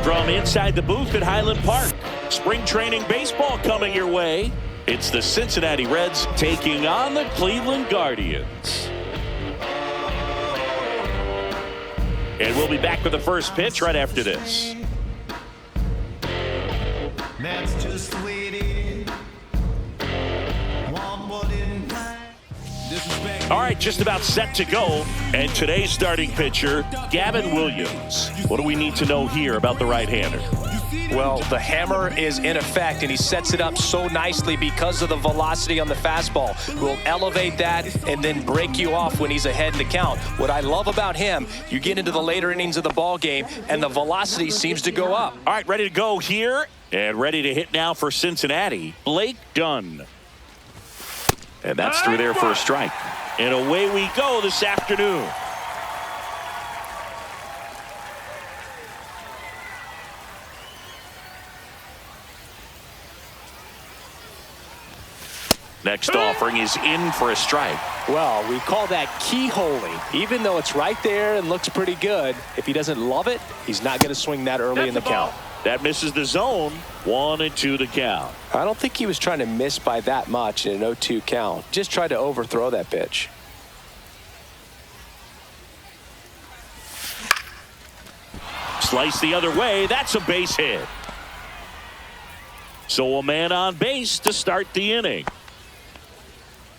From inside the booth at Highland Park, spring training baseball coming your way. It's the Cincinnati Reds taking on the Cleveland Guardians. And we'll be back with the first pitch right after this. That's just the way it is. One more didn't find. All right, just about set to go. And today's starting pitcher, Gavin Williams. What do we need to know here about the right-hander? Well, the hammer is in effect, and he sets it up so nicely because of the velocity on the fastball. Will elevate that and then break you off when he's ahead in the count. What I love about him, you get into the later innings of the ball game, and the velocity seems to go up. All right, ready to go here and ready to hit now for Cincinnati, Blake Dunne. And that's through there for a strike. And away we go this afternoon. Next offering is in for a strike. Well, we call that keyholing. Even though it's right there and looks pretty good, if he doesn't love it, he's not going to swing that early in the count. That misses the zone. 1-2 to count. I don't think he was trying to miss by that much in an 0-2 count. Just tried to overthrow that pitch. Slice the other way. That's a base hit. So a man on base to start the inning.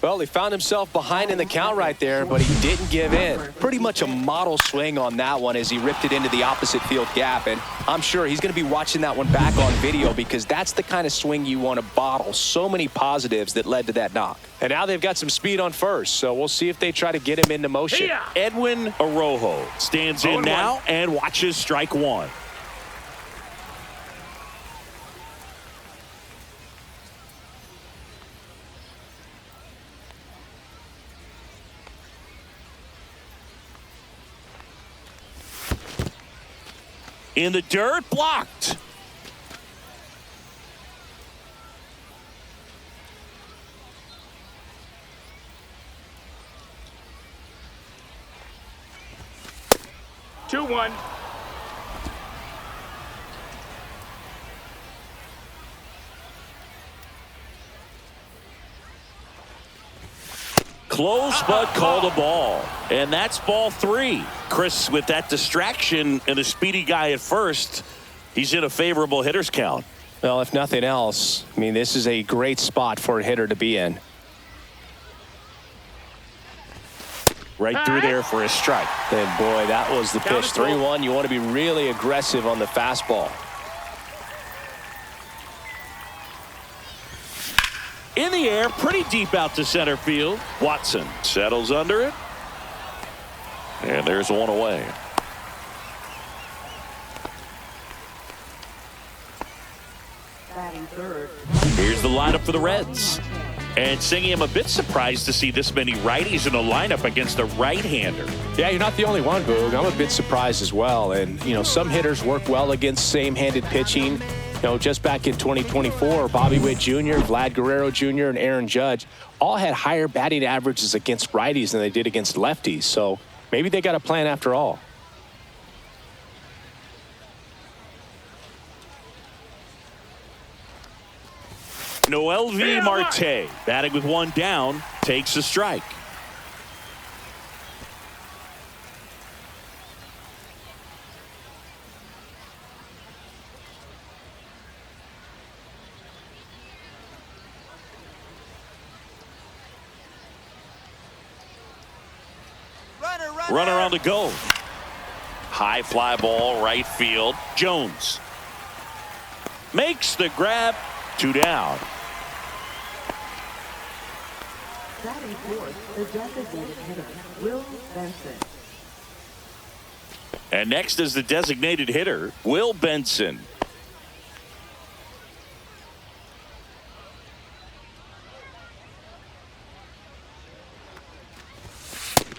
Well, he found himself behind in the count right there, but he didn't give in. Pretty much a model swing on that one as he ripped it into the opposite field gap. And I'm sure he's going to be watching that one back on video because that's the kind of swing you want to bottle. So many positives that led to that knock. And now they've got some speed on first, so we'll see if they try to get him into motion. Edwin Arroyo stands in now and watches strike one. In the dirt, blocked. Two one. Close, but called a ball. And that's ball three. Chris, with that distraction and a speedy guy at first, he's in a favorable hitter's count. Well, if nothing else, I mean, this is a great spot for a hitter to be in. Right through there for a strike. And boy, that was the pitch. 3-1. You want to be really aggressive on the fastball. In the air, pretty deep out to center field. Watson settles under it. And there's one away. Here's the lineup for the Reds. And Singy, I'm a bit surprised to see this many righties in the lineup against a right-hander. Yeah, you're not the only one, Boog. I'm a bit surprised as well. And, you know, some hitters work well against same-handed pitching. You know, just back in 2024, Bobby Witt Jr., Vlad Guerrero Jr., and Aaron Judge all had higher batting averages against righties than they did against lefties. So maybe they got a plan after all. Noelvi Marte, batting with one down, takes a strike. Runner on the go. High fly ball, right field. Jones makes the grab. 2 down. Batting fourth, the designated hitter, Will Benson. And next is the designated hitter, Will Benson.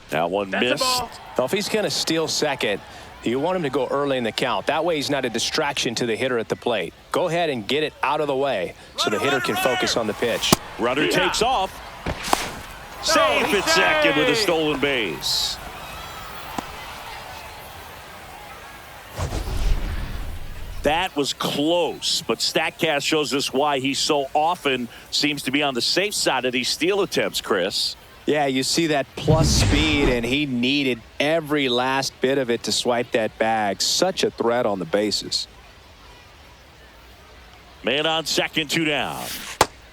That one missed. Well, if he's going to steal second, You want him to go early in the count. That way he's not a distraction to the hitter at the plate. Go ahead and get it out of the way so the hitter can focus on the pitch. Runner takes off. Safe at second with a stolen base. That was close, but StatCast shows us why he so often seems to be on the safe side of these steal attempts, Chris. Yeah, you see that plus speed, and he needed every last bit of it to swipe that bag. Such a threat on the bases. Man on second, 2 down.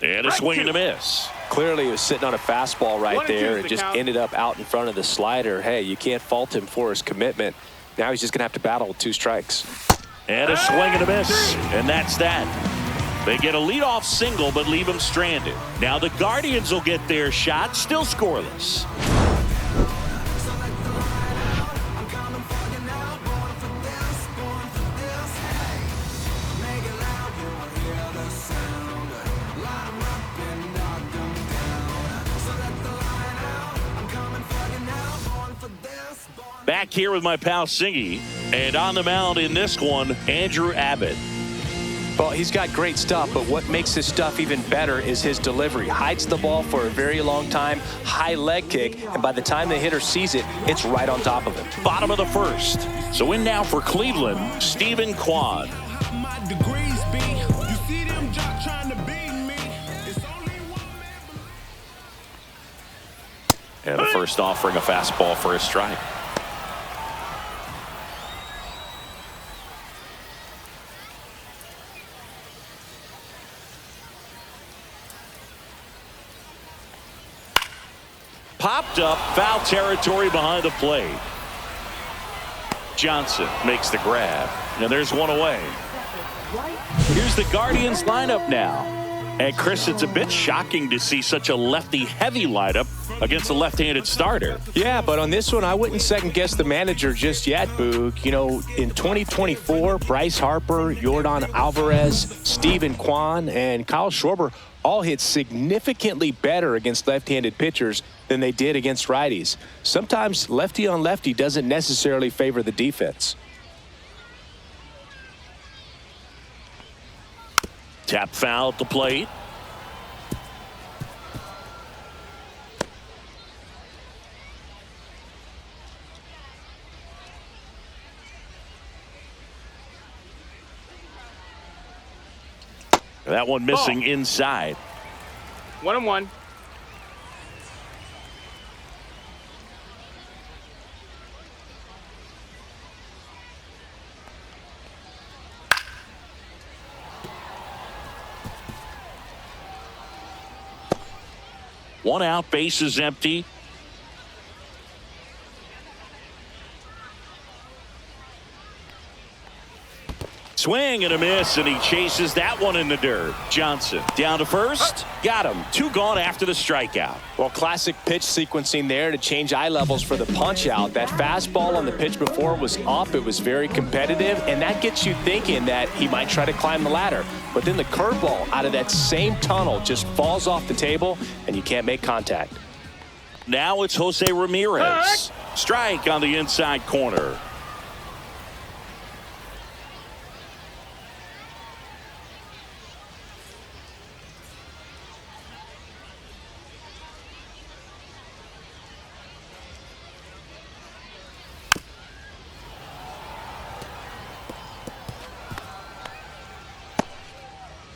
And a swing and a miss. Clearly, he was sitting on a fastball right there. It just ended up out in front of the slider. Hey, you can't fault him for his commitment. Now he's just going to have to battle with 2 strikes. And a swing and a miss. And that's that. They get a leadoff single, but leave him stranded. Now the Guardians will get their shot, still scoreless. Back here with my pal Singy, and on the mound in this one, Andrew Abbott. Well, he's got great stuff, but what makes his stuff even better is his delivery. Hides the ball for a very long time, high leg kick, and by the time the hitter sees it, it's right on top of him. Bottom of the first. So in now for Cleveland, Steven Kwan. And the first offering a fastball for a strike. Popped up, foul territory behind the plate. Johnson makes the grab, and there's one away. Here's the Guardians lineup now. And Chris, it's a bit shocking to see such a lefty-heavy lineup against a left-handed starter. Yeah, but on this one, I wouldn't second-guess the manager just yet, Boog. You know, in 2024, Bryce Harper, Yordan Alvarez, Steven Kwan, and Kyle Schwarber all hit significantly better against left-handed pitchers than they did against righties. Sometimes lefty on lefty doesn't necessarily favor the defense. Tap foul at the plate. That one missing inside. 1-1. One out, base is empty. Swing and a miss, and he chases that one in the dirt. Johnson down to first. Got him. 2 gone after the strikeout. Well, classic pitch sequencing there to change eye levels for the punch out. That fastball on the pitch before was up. It was very competitive, and that gets you thinking that he might try to climb the ladder. But then the curveball out of that same tunnel just falls off the table, and you can't make contact. Now it's Jose Ramirez. Strike on the inside corner.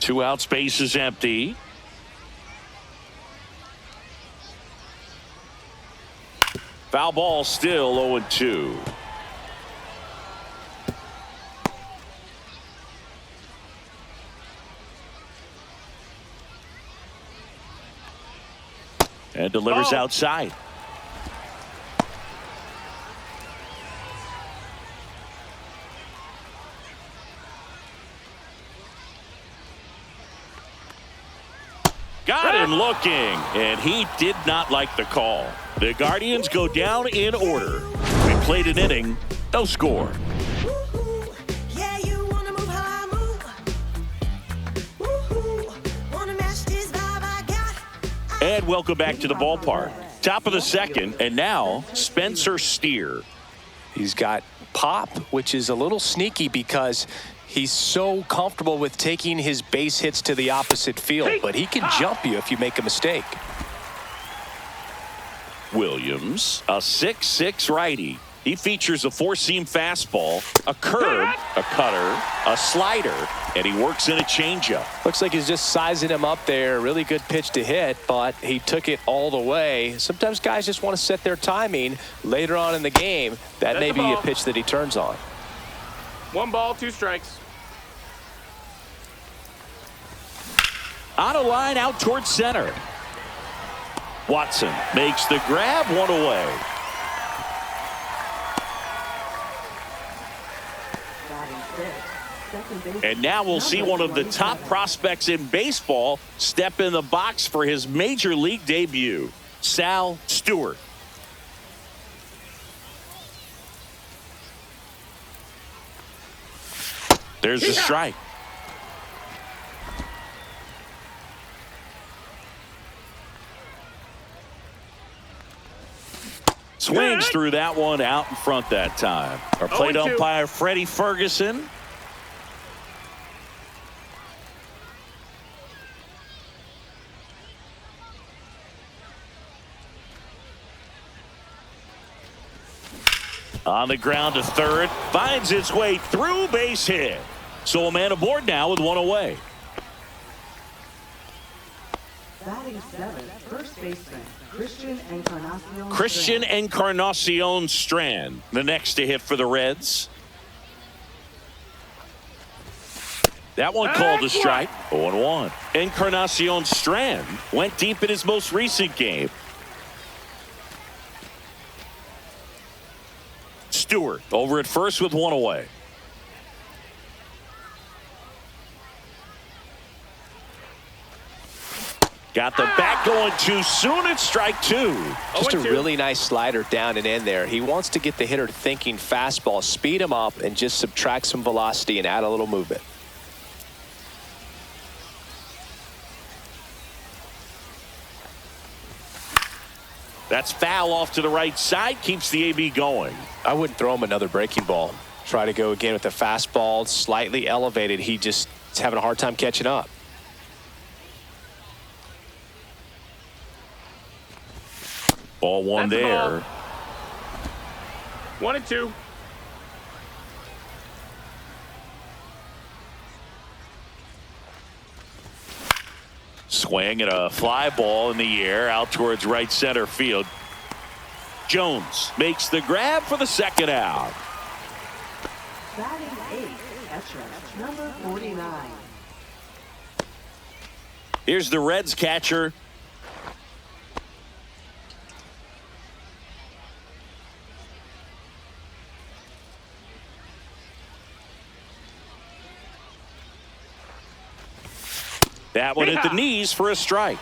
Two out, space is empty. Foul ball, still 0-2. And delivers outside. Got him looking, and he did not like the call. The Guardians go down in order. We played an inning, no score. And welcome back to the ballpark. Top of the second, and now Spencer Steer. He's got pop, which is a little sneaky because he's so comfortable with taking his base hits to the opposite field, but he can jump you if you make a mistake. Williams, a 6'6" righty. He features a four-seam fastball, a curve, a cutter, a slider, and he works in a changeup. Looks like he's just sizing him up there. Really good pitch to hit, but he took it all the way. Sometimes guys just want to set their timing later on in the game. That may be a pitch that he turns on. 1 ball, 2 strikes. On a line out towards center. Watson makes the grab, 1 away. And now we'll see one of the top prospects in baseball step in the box for his major league debut, Sal Stewart. There's the strike. Swings through that one out in front that time. Our plate umpire, Freddie Ferguson. On the ground to third, finds its way through, base hit. So a man aboard now with 1 away. Batting 7th, first baseman, Christian Encarnacion Strand, the next to hit for the Reds. That one called a strike. 0-1. Encarnacion Strand went deep in his most recent game. Stewart over at first with 1 away. Got the bat going too soon. It's strike 2. Just a really nice slider down and in there. He wants to get the hitter thinking fastball, speed him up, and just subtract some velocity and add a little movement. That's foul off to the right side. Keeps the AB going. I wouldn't throw him another breaking ball. Try to go again with the fastball, slightly elevated. He just is having a hard time catching up. Ball 1 there. 1-2. Swing and a fly ball in the air out towards right center field. Jones makes the grab for the second out. Batting 8th, catcher, number 49. Here's the Reds catcher. That one at the knees for a strike.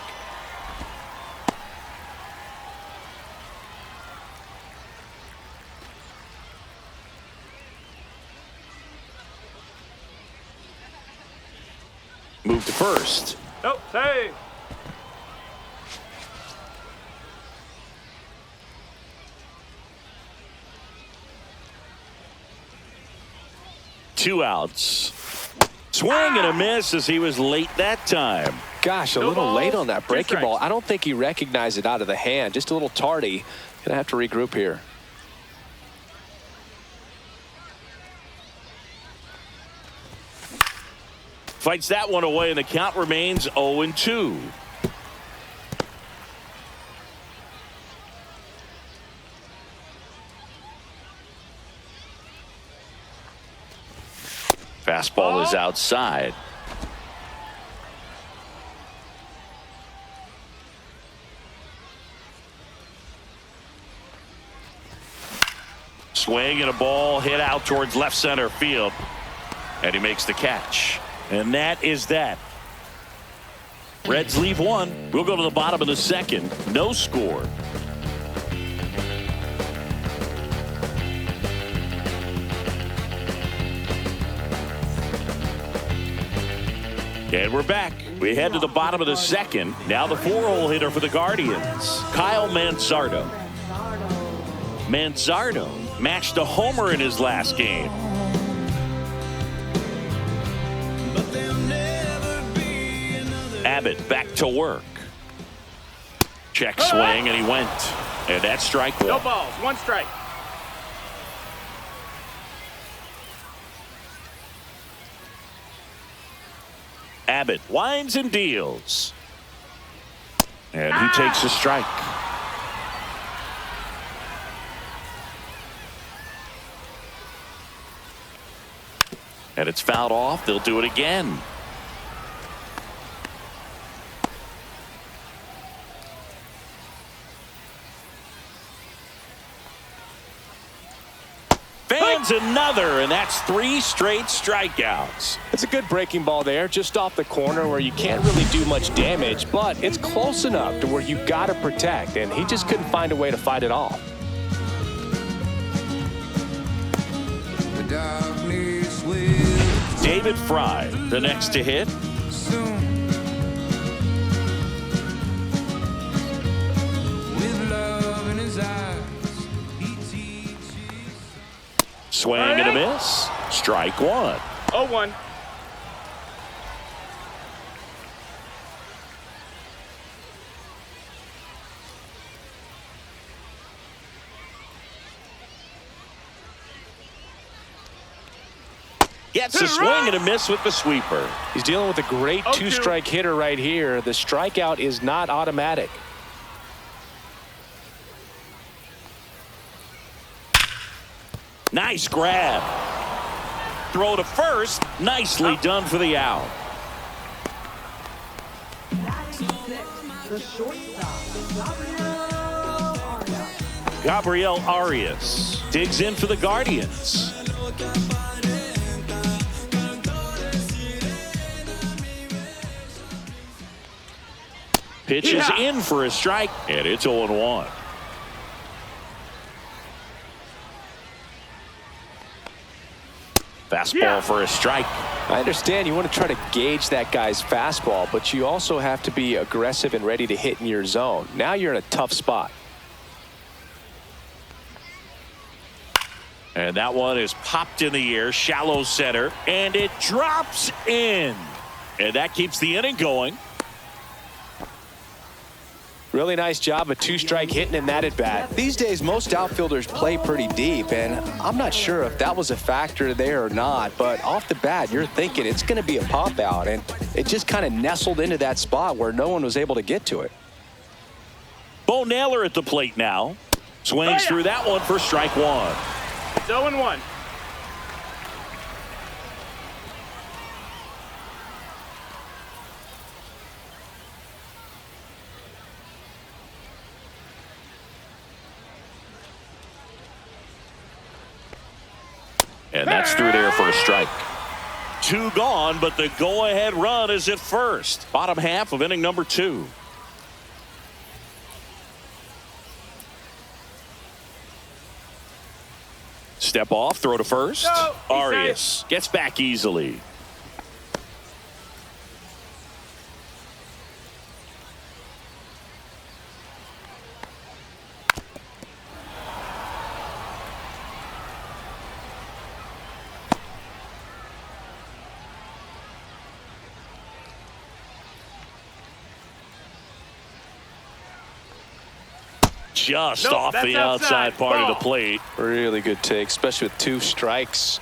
Move to first. Oh, hey. Two outs. Swing and a miss as he was late that time. Gosh, a little late on that breaking ball. I don't think he recognized it out of the hand. Just a little tardy. Gonna have to regroup here. Fights that one away, and the count remains 0-2. Fastball is outside. Swing and a ball hit out towards left center field. And he makes the catch. And that is that. Reds leave 1. We'll go to the bottom of the second. No score. And we're back. We head to the bottom of the second. Now the 4-hole hitter for the Guardians, Kyle Moncardo. Moncardo matched a homer in his last game. Abbott back to work. Check swing, and he went. And that's strike one. No balls, one strike. Abbott winds and deals. And he takes a strike. And it's fouled off. They'll do it again. Fans another, and that's 3 straight strikeouts. It's a good breaking ball there, just off the corner where you can't really do much damage, but it's close enough to where you've got to protect, and he just couldn't find a way to fight it off. David Fry, the next to hit. Swing and a miss. Strike one. 0-1. Gets a swing and a miss with the sweeper. He's dealing with a great 0-2. two-strike hitter right here. The strikeout is not automatic. Nice grab. Throw to first. Nicely done for the out. The shortstop, Gabriel Arias digs in for the Guardians. Pitch is in for a strike, and it's 0-1. Fastball for a strike. I understand you want to try to gauge that guy's fastball, but you also have to be aggressive and ready to hit in your zone. Now you're in a tough spot. And that one is popped in the air, shallow center, and it drops in. And that keeps the inning going. Really nice job of two-strike hitting in that at-bat. These days, most outfielders play pretty deep, and I'm not sure if that was a factor there or not, but off the bat, you're thinking it's going to be a pop-out, and it just kind of nestled into that spot where no one was able to get to it. Bo Naylor at the plate now. Swings through that one for strike one. 0-1. And that's through there for a strike. 2 gone, but the go-ahead run is at first. Bottom half of inning number 2. Step off, throw to first. No, Arias gets back easily. Just off the outside part of the plate. Really good take, especially with 2 strikes.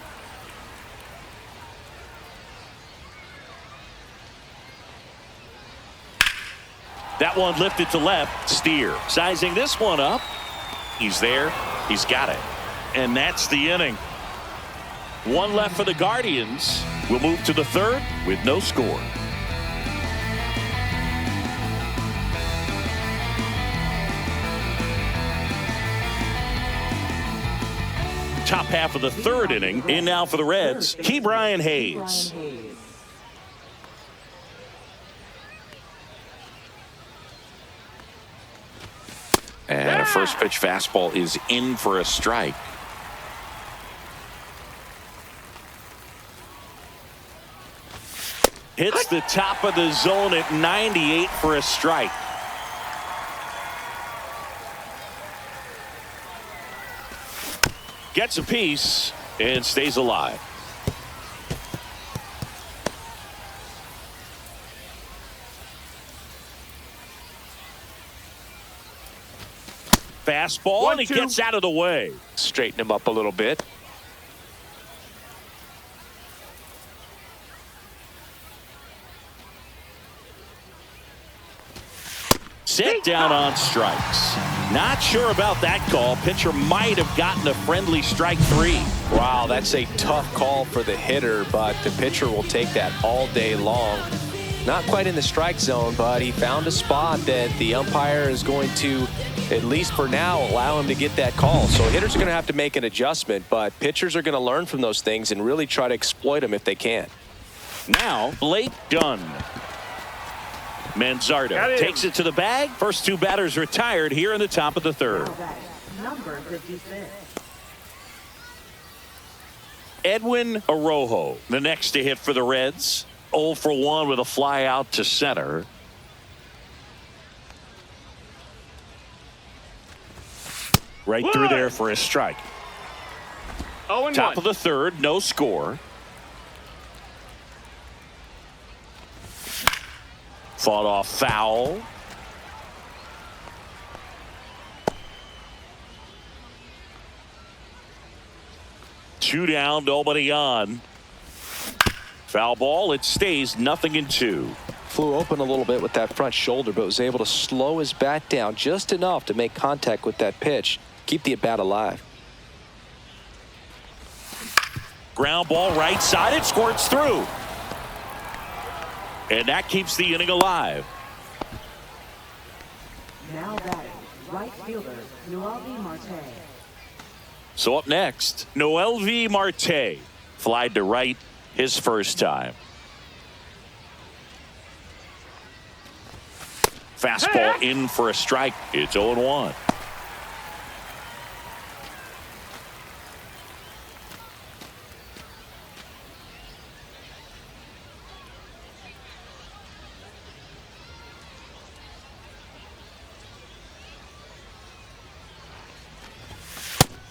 That one lifted to left. Steer sizing this one up. He's there. He's got it. And that's the inning. 1 left for the Guardians. We'll move to the 3rd with no score. Top half of the 3rd inning. In now for the Reds, Ke'Bryan Hayes. And a first pitch fastball is in for a strike. Hits the top of the zone at 98 for a strike. gets a piece and stays alive. Fastball, and he gets out of the way. Straighten him up a little bit. Sit down on strikes. Not sure about that call. Pitcher might have gotten a friendly strike 3. Wow, that's a tough call for the hitter, but the pitcher will take that all day long. Not quite in the strike zone, but he found a spot that the umpire is going to, at least for now, allow him to get that call. So hitters are going to have to make an adjustment, but pitchers are going to learn from those things and really try to exploit them if they can. Now, Blake Dunne. Manzardo takes it to the bag. First 2 batters retired here in the top of the 3rd. Number 56. Edwin Arroyo, the next to hit for the Reds. 0 for 1 with a fly out to center. Right through there for a strike. 0-1. Top of the 3rd, no score. Fought off foul. Two down, nobody on. Foul ball, it stays 0-2. Flew open a little bit with that front shoulder, but was able to slow his bat down just enough to make contact with that pitch. Keep the at-bat alive. Ground ball right side, it squirts through. And that keeps the inning alive. Now batting, right fielder, Noelvi Marte. So up next, Noelvi Marte. Flied to right his first time. Fastball in for a strike. It's 0-1.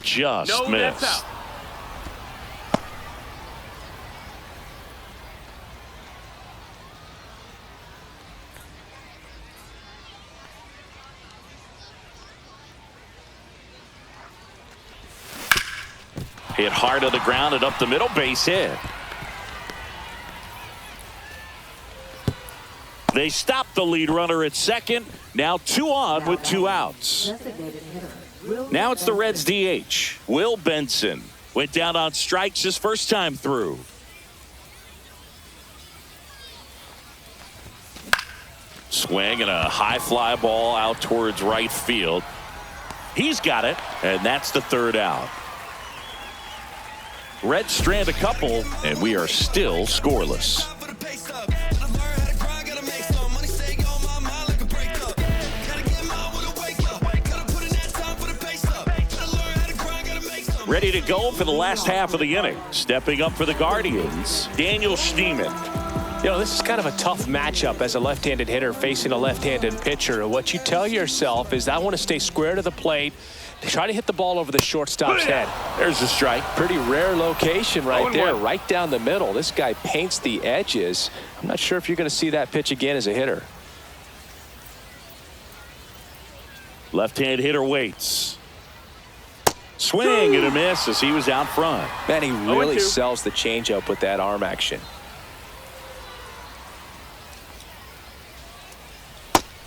Just missed. Hit hard to the ground and up the middle, base hit. They stop the lead runner at second. Now 2 on with 2 outs. Now it's the Reds DH. Will Benson went down on strikes his first time through. Swing and a high fly ball out towards right field. He's got it, and that's the 3rd out. Reds strand a couple, and we are still scoreless. Ready to go for the last half of the inning. Stepping up for the Guardians, Daniel Schneeman. You know, this is kind of a tough matchup as a left-handed hitter facing a left-handed pitcher. What you tell yourself is, I want to stay square to the plate, try to hit the ball over the shortstop's head. There's a strike. Pretty rare location right there, right down the middle. This guy paints the edges. I'm not sure if you're going to see that pitch again as a hitter. Left-hand hitter waits. Swing and a miss as he was out front. Man, he really sells the changeup with that arm action.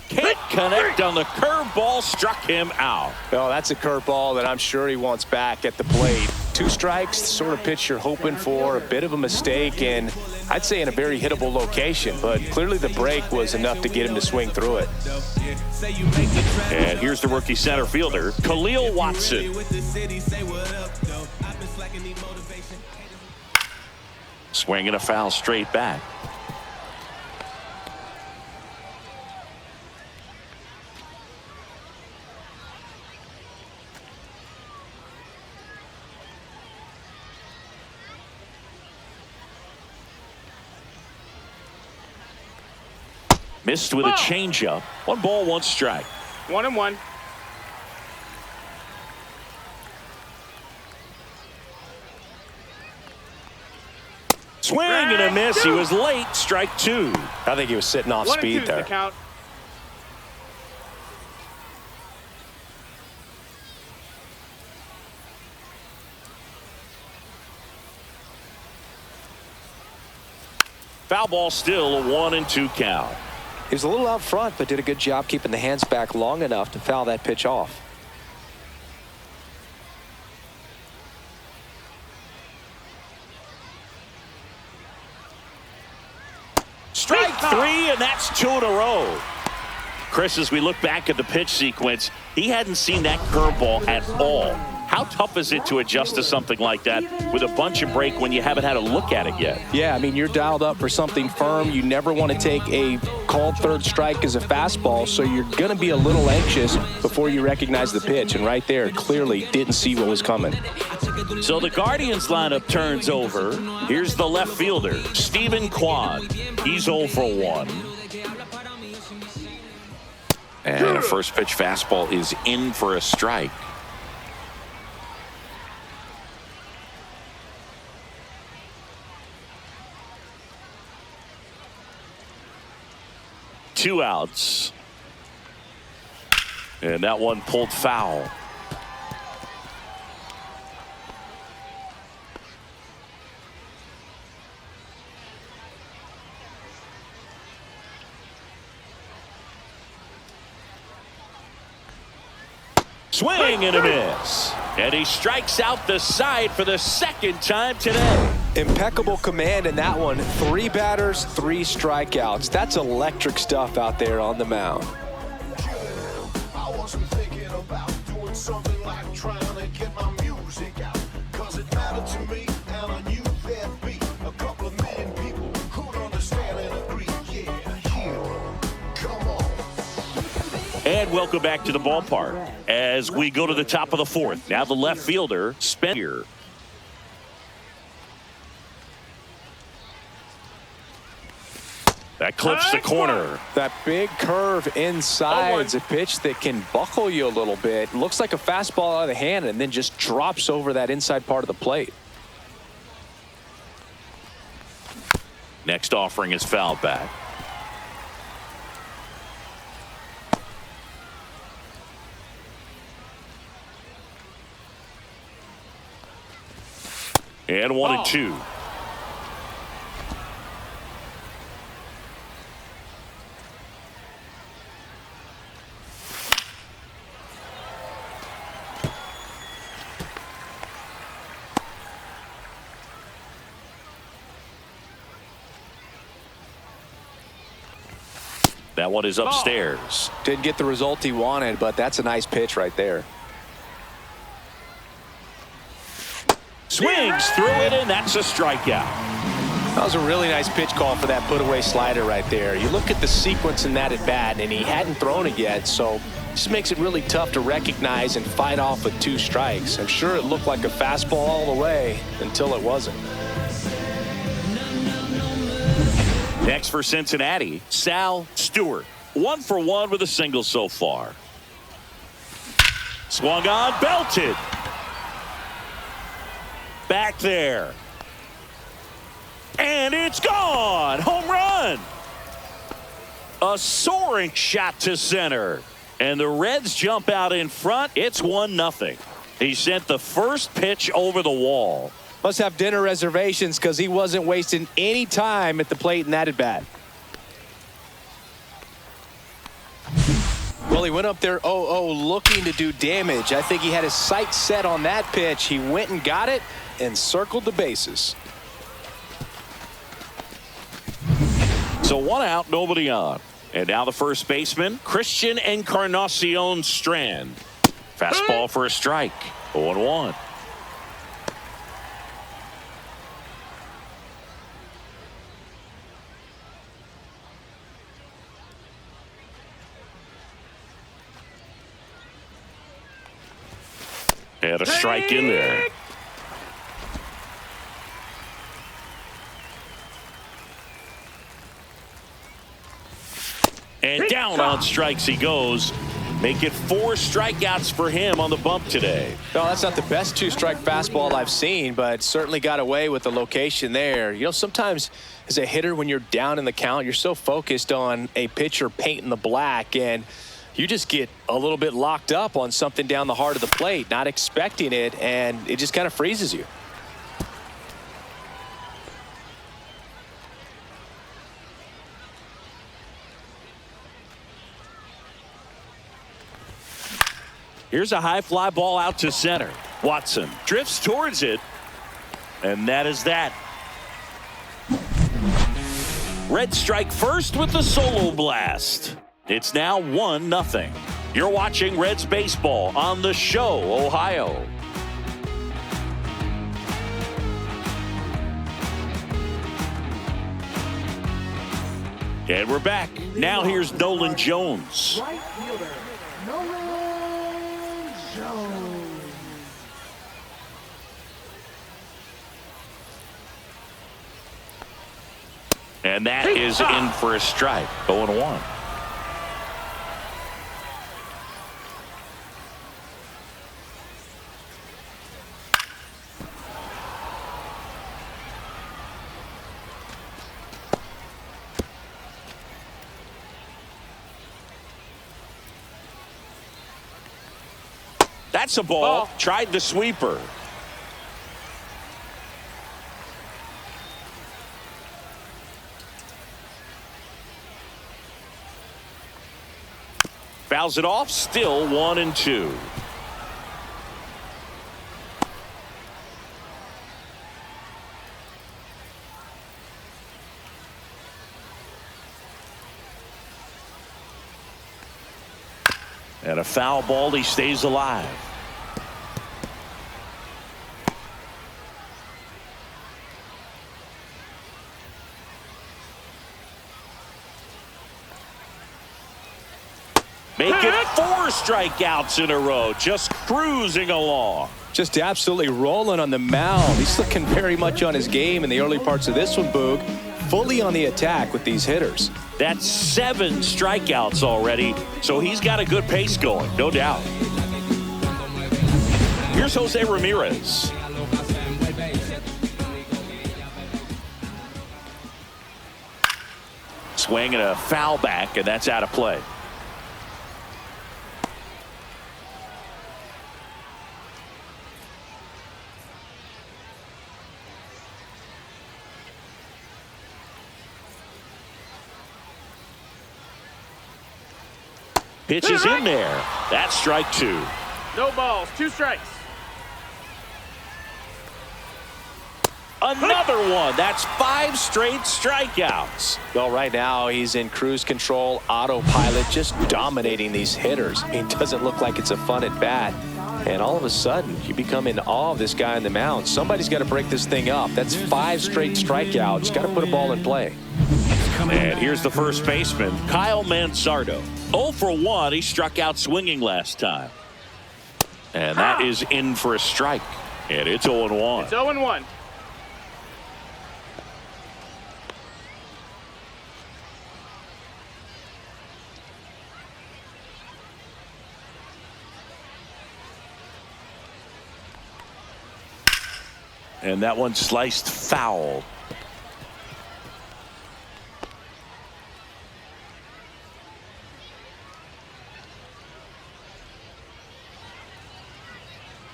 Can't connect on the curveball, struck him out. Well, that's a curveball that I'm sure he wants back at the plate. 2 strikes, the sort of pitch you're hoping for. A bit of a mistake, and I'd say in a very hittable location, but clearly the break was enough to get him to swing through it. And here's the rookie center fielder, Kahlil Watson. Swinging a foul straight back. Missed with a changeup. 1 ball, 1 strike. 1-1. Swing and a miss. He was late. Strike two. I think he was sitting off speed there. Count. Foul ball, still a 1-2 count. He was a little out front, but did a good job keeping the hands back long enough to foul that pitch off. Strike three, and that's 2 in a row. Chris, as we look back at the pitch sequence, he hadn't seen that curveball at all. How tough is it to adjust to something like that with a bunch of break when you haven't had a look at it yet? Yeah, I mean, you're dialed up for something firm. You never want to take a called third strike as a fastball, so you're going to be a little anxious before you recognize the pitch. And right there, clearly didn't see what was coming. So the Guardians lineup turns over. Here's the left fielder, Steven Kwan. He's 0 for 1. And a first pitch fastball is in for a strike. Two outs. And that one pulled foul. Swing and a miss. And he strikes out the side for the second time today. Impeccable command in that one. 3 batters, 3 strikeouts. That's electric stuff out there on the mound. I wasn't thinking about doing something like trying to get my music out, 'cause it mattered to me, and I knew there'd be a couple of million people who'd understand and agree. Yeah, hero, come on. And welcome back to the ballpark as we go to the top of the 4th. Now the left fielder, Spencer. That clips the corner. That big curve inside is a pitch that can buckle you a little bit. Looks like a fastball out of the hand and then just drops over that inside part of the plate. Next offering is fouled back. And 1-2. That one is upstairs. Didn't get the result he wanted, but that's a nice pitch right there. Swings through it, and that's a strikeout. That was a really nice pitch call for that put-away slider right there. You look at the sequence in that at-bat, and he hadn't thrown it yet, so this makes it really tough to recognize and fight off with 2 strikes. I'm sure it looked like a fastball all the way until it wasn't. Next for Cincinnati, Sal Stewart. 1 for 1 with a single so far. Swung on, belted. Back there. And it's gone. Home run. A soaring shot to center. And the Reds jump out in front. It's 1-0. He sent the first pitch over the wall. Must have dinner reservations because he wasn't wasting any time at the plate in that at-bat. Well, he went up there 0-0 looking to do damage. I think he had his sights set on that pitch. He went and got it and circled the bases. So 1 out, nobody on. And now the first baseman, Christian Encarnacion Strand. Fastball for a strike. 0-1. And a strike in there. And down on strikes he goes. Make it 4 strikeouts for him on the bump today. No, that's not the best 2-strike fastball I've seen, but certainly got away with the location there. You know, sometimes as a hitter, when you're down in the count, you're so focused on a pitcher painting the black, and you just get a little bit locked up on something down the heart of the plate, not expecting it, and it just kind of freezes you. Here's a high fly ball out to center. Watson drifts towards it, and that is that. Reds strike first with the solo blast. It's now 1-0. You're watching Reds baseball on The Show, Ohio. And we're back. Now here's Nolan Jones. Right fielder, Nolan Jones. And that is in for a strike. 0-1. That's a ball. Tried the sweeper. Fouls it off. Still 1-2. And a foul ball. He stays alive. Make it 4 strikeouts in a row. Just cruising along. Just absolutely rolling on the mound. He's looking very much on his game in the early parts of this one, Boog. Fully on the attack with these hitters. That's 7 strikeouts already, so he's got a good pace going, no doubt. Here's Jose Ramirez. Swing and a foul back, and that's out of play. Pitch is in there. That's strike 2. No balls, 2 strikes. Another one. That's 5 straight strikeouts. Well, right now he's in cruise control, autopilot, just dominating these hitters. I mean, it doesn't look like it's a fun at bat. And all of a sudden, you become in awe of this guy on the mound. Somebody's got to break this thing up. That's 5 straight strikeouts. Got to put a ball in play. And here's the first baseman, Kyle Moncardo. 0 for 1. He struck out swinging last time. And that is in for a strike. And it's 0-1. It's 0-1. And that one sliced foul.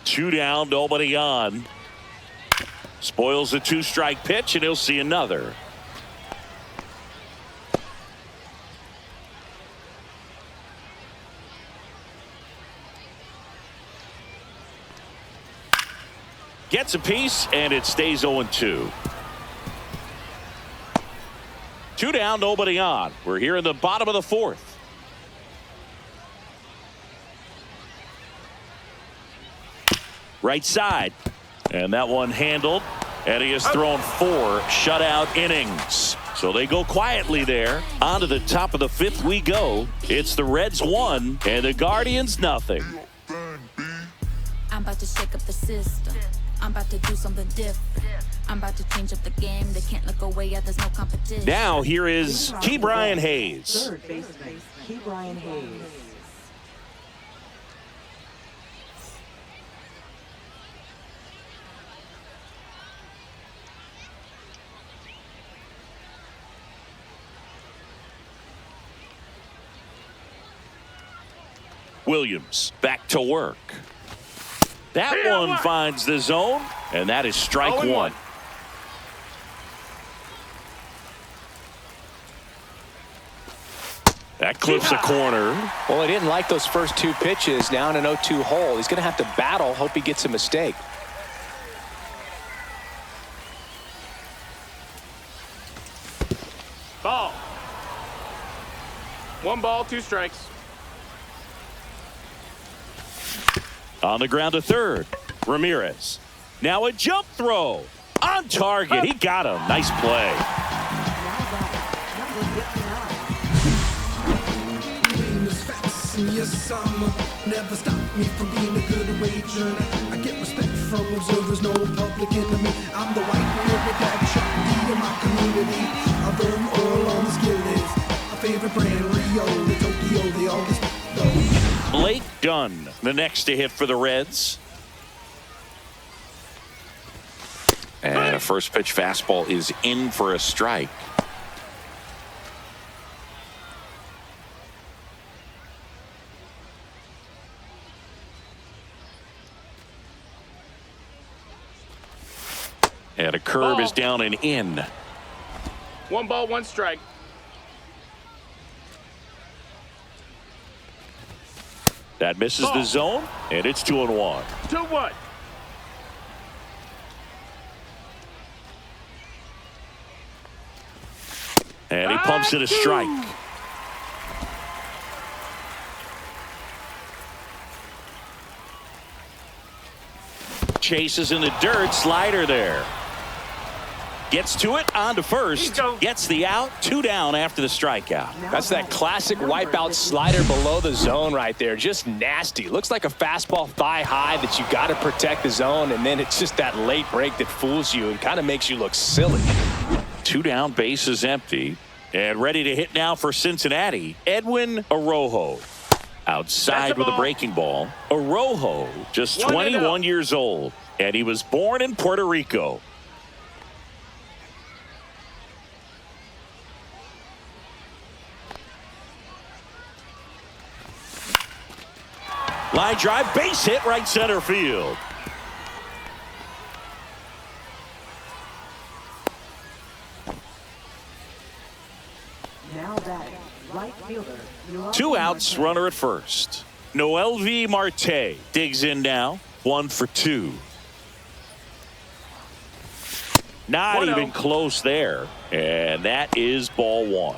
Two down, nobody on. Spoils the 2-strike pitch, and he'll see another. Gets a piece, and it stays 0-2. 2 down, nobody on. We're here in the bottom of the 4th. Right side, and that one handled, and he has thrown 4 shutout innings. So they go quietly there. On to the top of the 5th we go. It's the Reds 1 and the Guardians nothing. I'm about to shake up the system. I'm about to do something different. I'm about to change up the game. They can't look away. Yeah, there's no competition. Now here is Ke'Bryan Hayes. Third baseman, Ke'Bryan Hayes. Williams back to work. That one finds the zone, and that is strike one. That clips the corner. Well, he didn't like those first two pitches. Now in an 0-2 hole. He's going to have to battle. Hope he gets a mistake. Ball. 1 ball, 2 strikes. On the ground to third. Ramirez. Now a jump throw. On target. He got him. Nice play. Yes, never stop me from being a good wager. I get respect from observers, no public enemy. I'm the white river that shot in my community. I burn oil on the skill list. My favorite brand, Rio, the Tokyo, they all just go. Blake Dunne, the next to hit for the Reds. And a first pitch fastball is in for a strike. And a curve is down and in. 1 ball, 1 strike. That misses the zone, and it's 2-1. 2-1. And he pumps it a strike. Chases in the dirt, slider there. Gets to it, on to first, gets the out, 2 down after the strikeout. That's that classic wipeout slider below the zone right there. Just nasty. Looks like a fastball thigh high that you got to protect the zone, and then it's just that late break that fools you and kind of makes you look silly. 2 down, bases empty. And ready to hit now for Cincinnati, Edwin Arroyo. Outside with a breaking ball. Arroyo, just 21 years old, and he was born in Puerto Rico. Line drive, base hit, right center field. Now batting, right fielder. 2 outs, runner at first. Noelvi Marte digs in now, 1 for 2. Not even close there, and that is ball 1.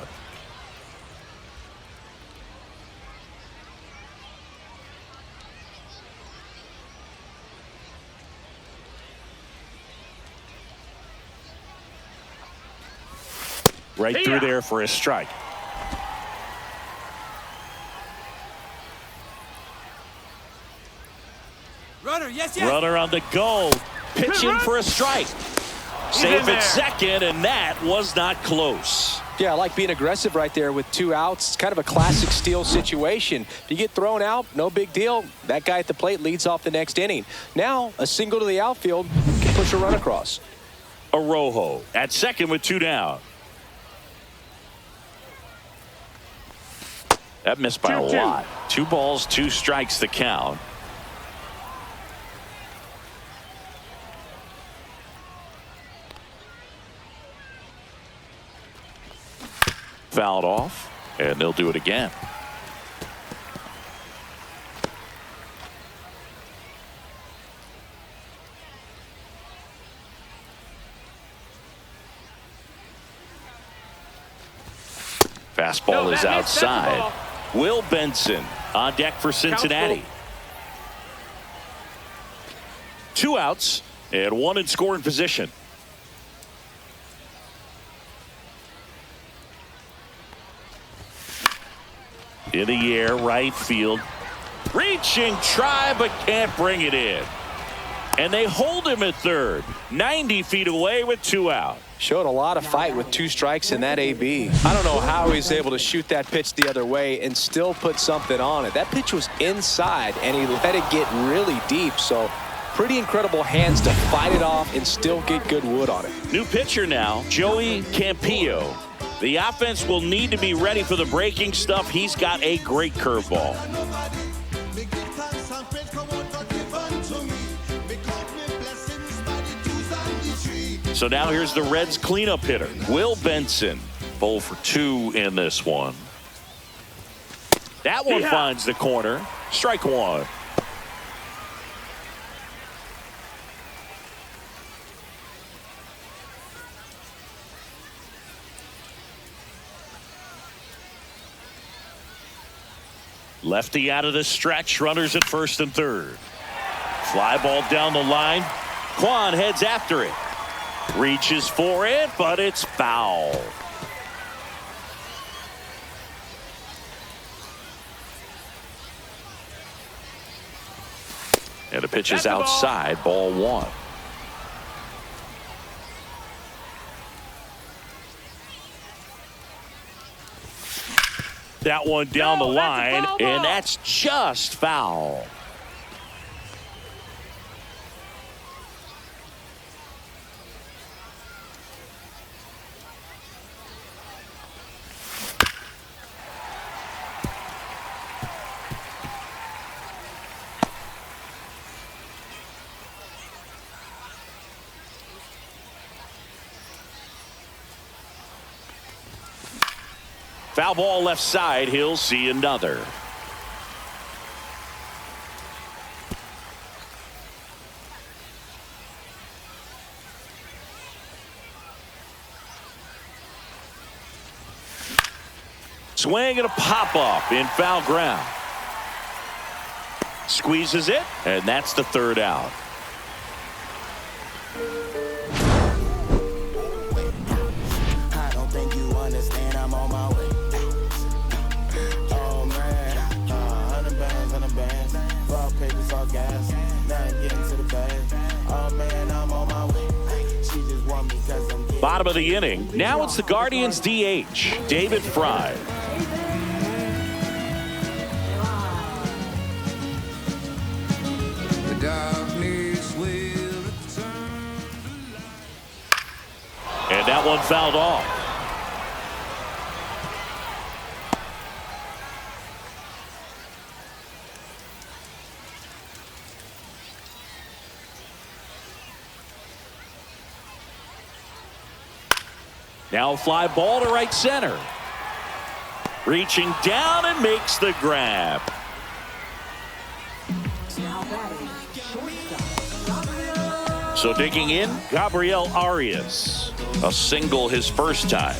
Right through there for a strike. Runner, yes. Runner on the go. Pitching for a strike. Safe at second, and that was not close. Yeah, I like being aggressive right there with 2 outs. It's kind of a classic steal situation. If you get thrown out, no big deal. That guy at the plate leads off the next inning. Now, a single to the outfield can push a run across. Arroyo at second with 2 down. That missed by a lot. 2 balls, 2 strikes the count. Fouled off, and they'll do it again. Fastball is outside. Will Benson on deck for Cincinnati. 2 outs and 1 in scoring position. In the air, right field. Reaching, try, but can't bring it in. And they hold him at third. 90 feet away with 2 out. Showed a lot of fight with 2 strikes in that AB. I don't know how he's able to shoot that pitch the other way and still put something on it. That pitch was inside, and he let it get really deep. So pretty incredible hands to fight it off and still get good wood on it. New pitcher now, Joey Campillo. The offense will need to be ready for the breaking stuff. He's got a great curveball. So now here's the Reds cleanup hitter, Will Benson. 0 for 2 in this one. That one finds the corner. Strike one. Lefty out of the stretch. Runners at first and third. Fly ball down the line. Kwan heads after it. Reaches for it, but it's foul. And the pitch is outside. Ball one. That one down the line, and that's just foul. Foul ball left side. He'll see another. Swing and a pop up in foul ground. Squeezes it, and that's the third out. I don't think you understand, I'm on my way. Oh man, 100 bands, fuck papers, fuck gas, nothing getting to the bag. Oh man, I'm on my way. She just want me cause I'm getting. Bottom of the inning. Now it's the Guardians DH, David Fry. And that one fouled off. Now a fly ball to right center. Reaching down and makes the grab. So digging in, Gabriel Arias. A single his first time.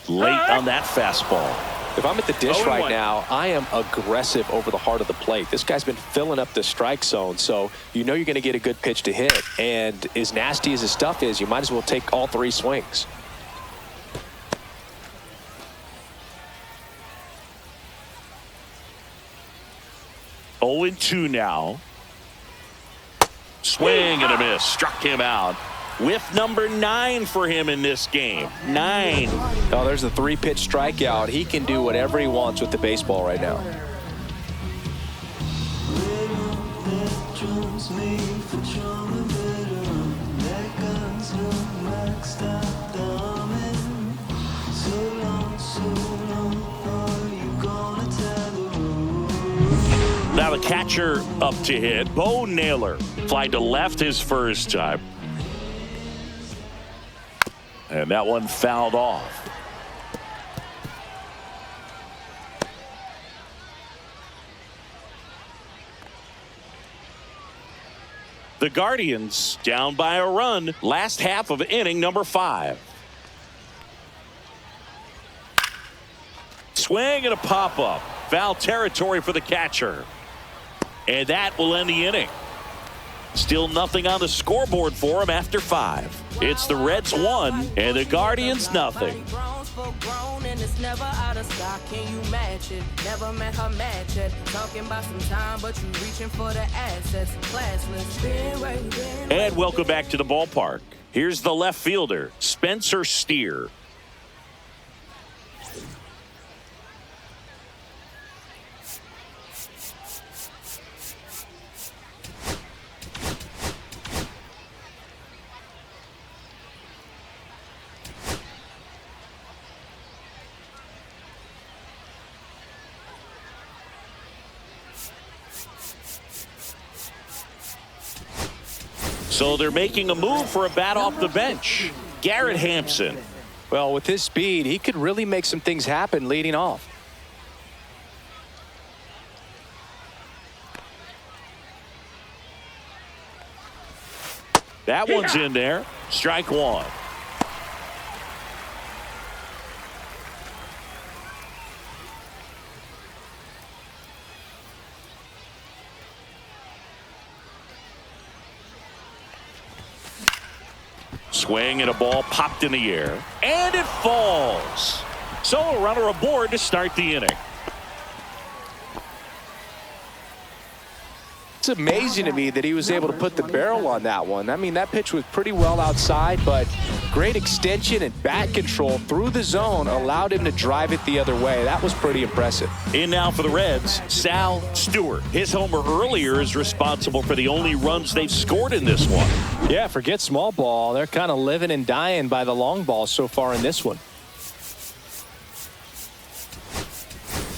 Late on that fastball. If I'm at the dish right now, I am aggressive over the heart of the plate. This guy's been filling up the strike zone, so you know you're going to get a good pitch to hit. And as nasty as his stuff is, you might as well take all three swings. Oh and 2 now. Swing and a miss. Struck him out. Whiff number 9 for him in this game. 9. Oh, there's the 3-pitch strikeout. He can do whatever he wants with the baseball right now. Now the catcher up to hit. Bo Naylor fly to left his first time. And that one fouled off. The Guardians down by a run. Last half of inning number 5. Swing and a pop-up. Foul territory for the catcher. And that will end the inning. Still nothing on the scoreboard for him after 5. It's the Reds 1 and the Guardians nothing. And welcome back to the ballpark. Here's the left fielder, Spencer Steer. So they're making a move for a bat off the bench. Garrett Hampson. Well, with his speed, he could really make some things happen leading off. That one's in there. Strike one. Swing and a ball popped in the air. And it falls. So a runner aboard to start the inning. It's amazing to me that he was able to put the barrel on that one. I mean, that pitch was pretty well outside, but great extension and bat control through the zone allowed him to drive it the other way. That was pretty impressive. In now for the Reds, Sal Stewart. His homer earlier is responsible for the only runs they've scored in this one. Yeah, forget small ball. They're kind of living and dying by the long ball so far in this one.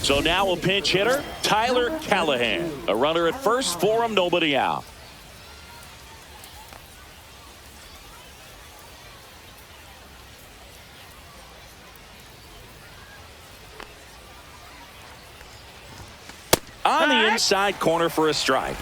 So now a pinch hitter, Tyler Callahan. A runner at first for him, nobody out. On the inside corner for a strike.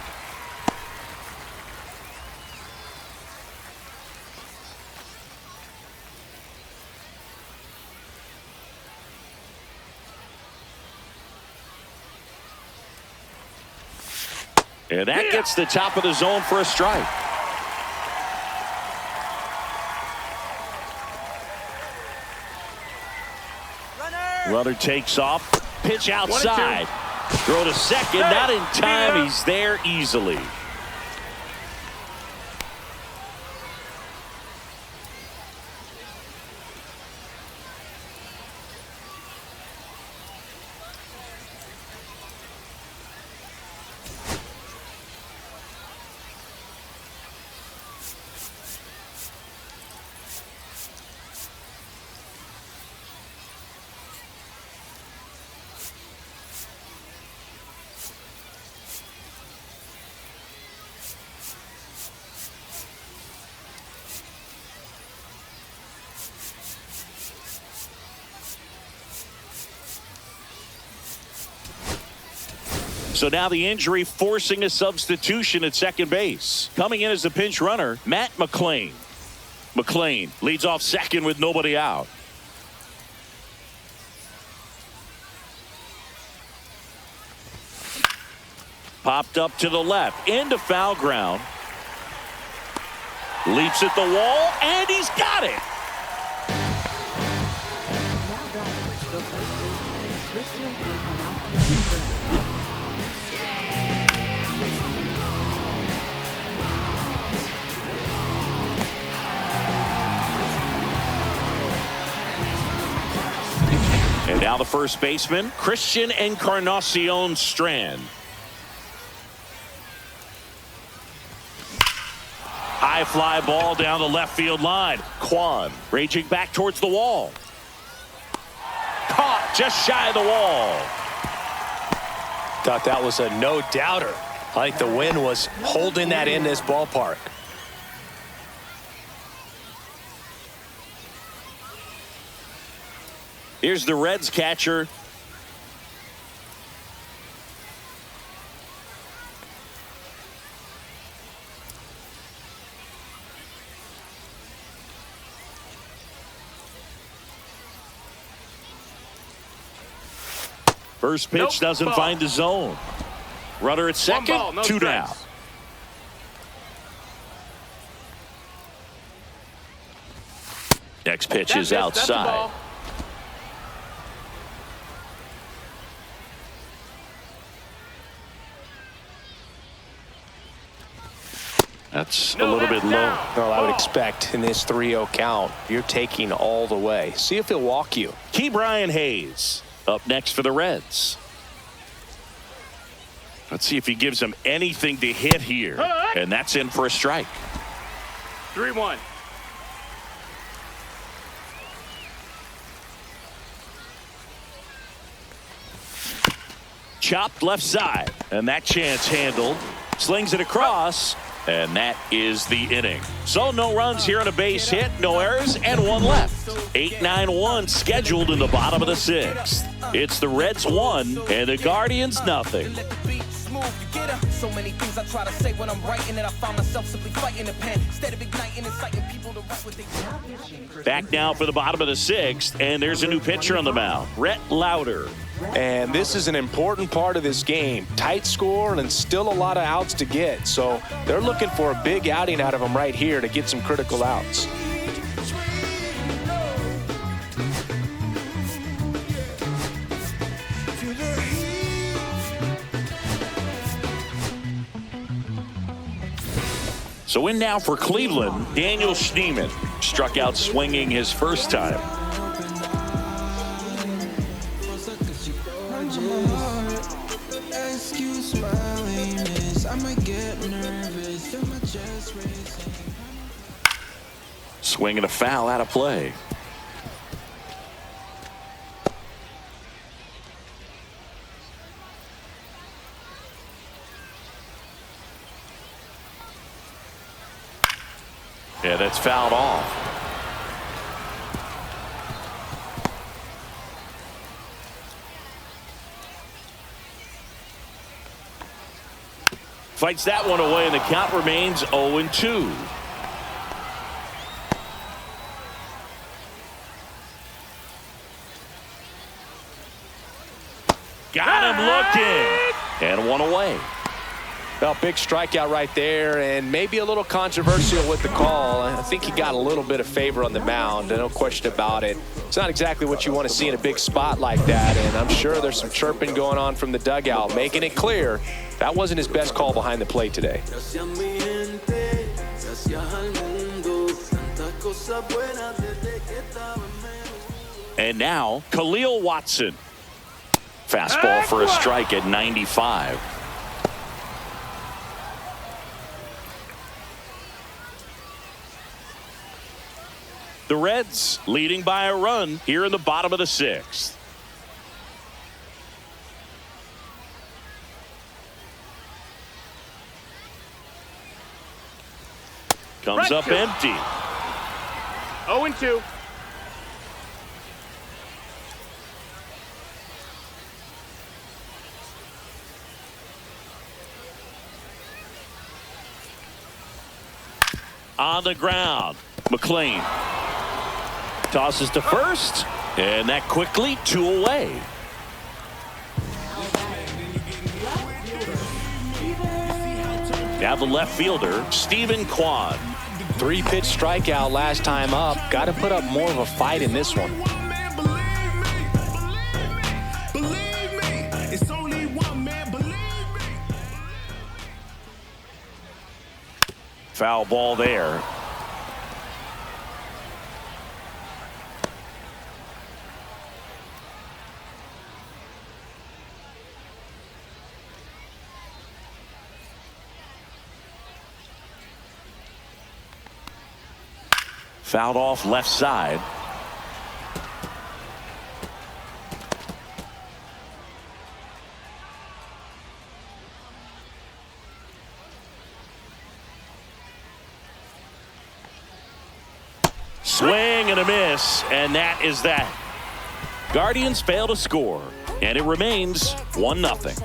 And that gets the top of the zone for a strike. Runner takes off. Pitch outside. Throw to second. Not in time. He's there easily. So now the injury forcing a substitution at second base. Coming in as the pinch runner, Matt McLean. McLean leads off second with nobody out. Popped up to the left, into foul ground. Leaps at the wall, and he's got it. And now the first baseman, Christian Encarnacion Strand. High fly ball down the left field line. Kwan raging back towards the wall. Caught just shy of the wall. Thought that was a no-doubter. I think the wind was holding that in this ballpark. Here's the Reds catcher. First pitch doesn't find the zone. Runner at second, ball, no 2 strikes. down. Next pitch is outside. That's a little bit low. Well, I would expect in this 3-0 count, you're taking all the way. See if he'll walk you. Key Brian Hayes up next for the Reds. Let's see if he gives them anything to hit here. And that's in for a strike. 3-1. Chopped left side. And that chance handled. Slings it across. And that is the inning. So no runs here on a base hit, no errors, and one left. 8-9-1 scheduled in the bottom of the 6th. It's the Reds 1 and the Guardians nothing. So many things I try to say when I'm writing, and I find myself simply fighting the pen instead of igniting, inciting people to write what they. Back now for the bottom of the 6th, and there's a new pitcher on the mound, Rhett Lauder. And this is an important part of this game. Tight score and still a lot of outs to get. So they're looking for a big outing out of him right here to get some critical outs. So in now for Cleveland, Daniel Schneeman struck out swinging his first time. Swing and a foul out of play. Yeah, that's fouled off. Fights that one away, and the count remains 0-2. Got him looking. And one away. Well, big strikeout right there, and maybe a little controversial with the call. I think he got a little bit of favor on the mound, no question about it. It's not exactly what you want to see in a big spot like that, and I'm sure there's some chirping going on from the dugout, making it clear that wasn't his best call behind the plate today. And now, Kahlil Watson. Fastball for a strike at 95. The Reds leading by a run here in the bottom of the 6th. Comes up empty. 0-2. On the ground, McLean tosses to first, and that quickly 2 away. Now the left fielder, Steven Kwan. 3-pitch strikeout last time up. Got to put up more of a fight in this one. Foul ball there. Fouled off left side. Swing and a miss, and that is that. Guardians fail to score, and it remains 1-0.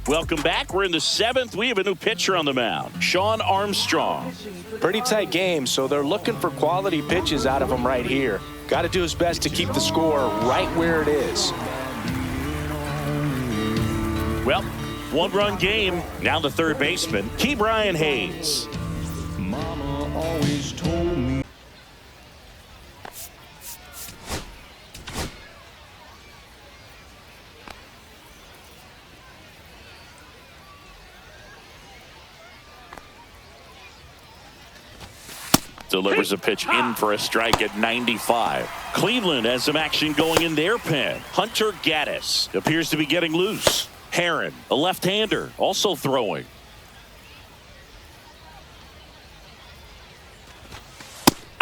Welcome back. We're in the 7th. We have a new pitcher on the mound, Shawn Armstrong. Pretty tight game, so they're looking for quality pitches out of him right here. Got to do his best to keep the score right where it is. Well, 1-run game. Now the third baseman, Ke'Bryan Hayes. Mama always told me. Delivers a pitch in for a strike at 95. Cleveland has some action going in their pen. Hunter Gaddis appears to be getting loose. Herron, a left-hander, also throwing.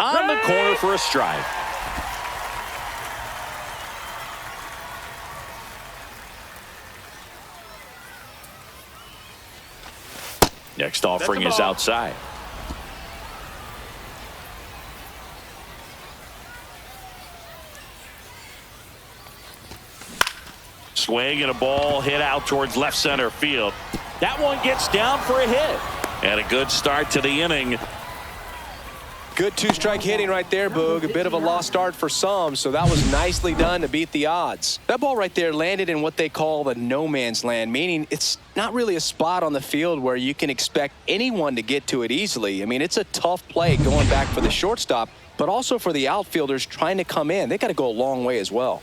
On the corner for a strike. Next offering is outside. Swing and a ball hit out towards left center field. That one gets down for a hit. And a good start to the inning. Good two-strike hitting right there, Boog. A bit of a lost start for some, so that was nicely done to beat the odds. That ball right there landed in what they call the no man's land, meaning it's not really a spot on the field where you can expect anyone to get to it easily. I mean, it's a tough play going back for the shortstop, but also for the outfielders trying to come in. They got to go a long way as well.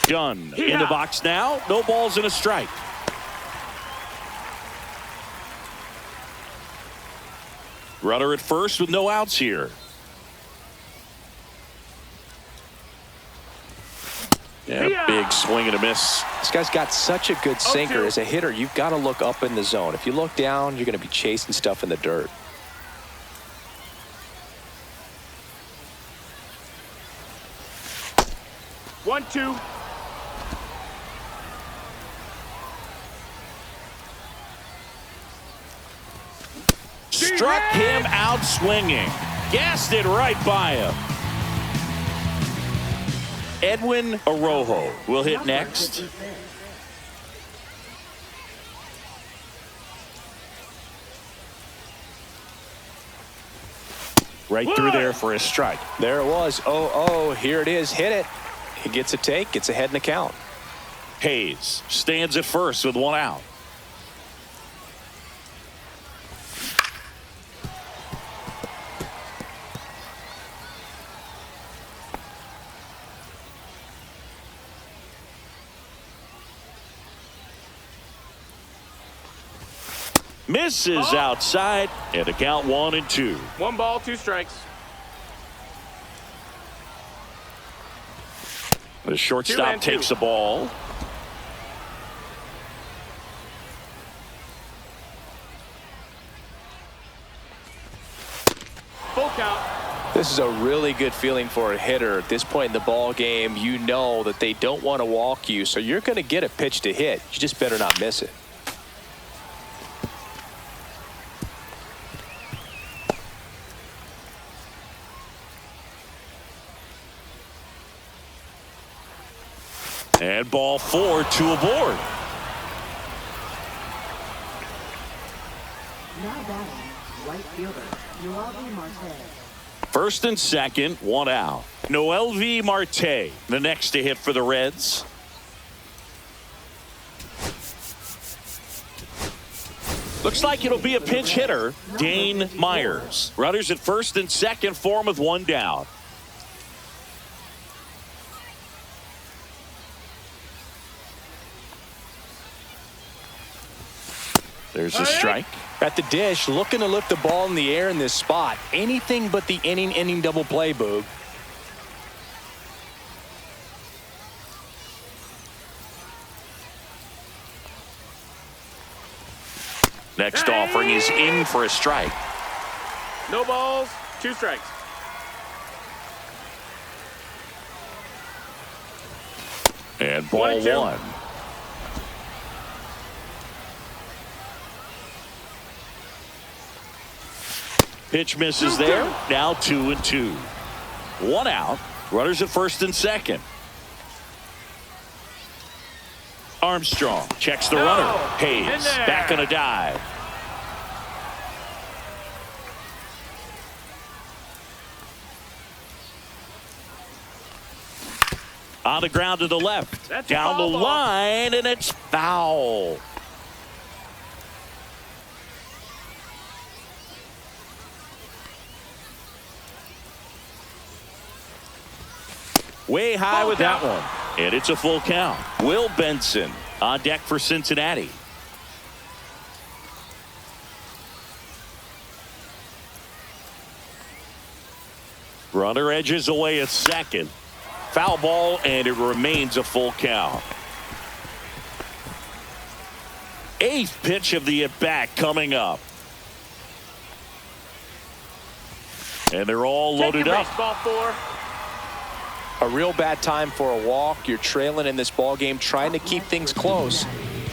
Dunne in the box now. No balls and a strike. Runner at first with no outs here. Yeah, big swing and a miss. This guy's got such a good sinker. As a hitter, you've got to look up in the zone. If you look down, you're going to be chasing stuff in the dirt. One, two. Struck him out swinging. Gassed it right by him. Edwin Arroyo will hit next. Right through there for a strike. There it was. 0-0. Here it is. Hit it. He gets a take. Gets ahead in the count. Hayes stands at first with one out. Misses outside, and the count 1-2. 1 ball, 2 strikes. The shortstop takes the ball. Full count. This is a really good feeling for a hitter. At this point in the ball game, you know that they don't want to walk you, so you're going to get a pitch to hit. You just better not miss it. And ball 4, 2 aboard. Now batting, right fielder, Noelvi Marte. First and second, 1 out. Noelvi Marte, the next to hit for the Reds. Looks like it'll be a pinch hitter, Dane Myers. Runners at first and second for him with 1 down. There's a strike. At the dish, looking to lift the ball in the air in this spot. Anything but the inning double play, Boog. Next offering is in for a strike. No balls, 2 strikes. And ball 1. Pitch misses there. Now 2-2. 1 out. Runners at first and second. Armstrong checks the runner. Hayes back on a dive. On the ground to the left. Down the line, and it's foul. Way high with that one. And it's a full count. Will Benson on deck for Cincinnati. Runner edges away at second. Foul ball, and it remains a full count. 8th pitch of the at-bat coming up. And they're all loaded up. Baseball 4. A real bad time for a walk. You're trailing in this ball game, trying to keep things close.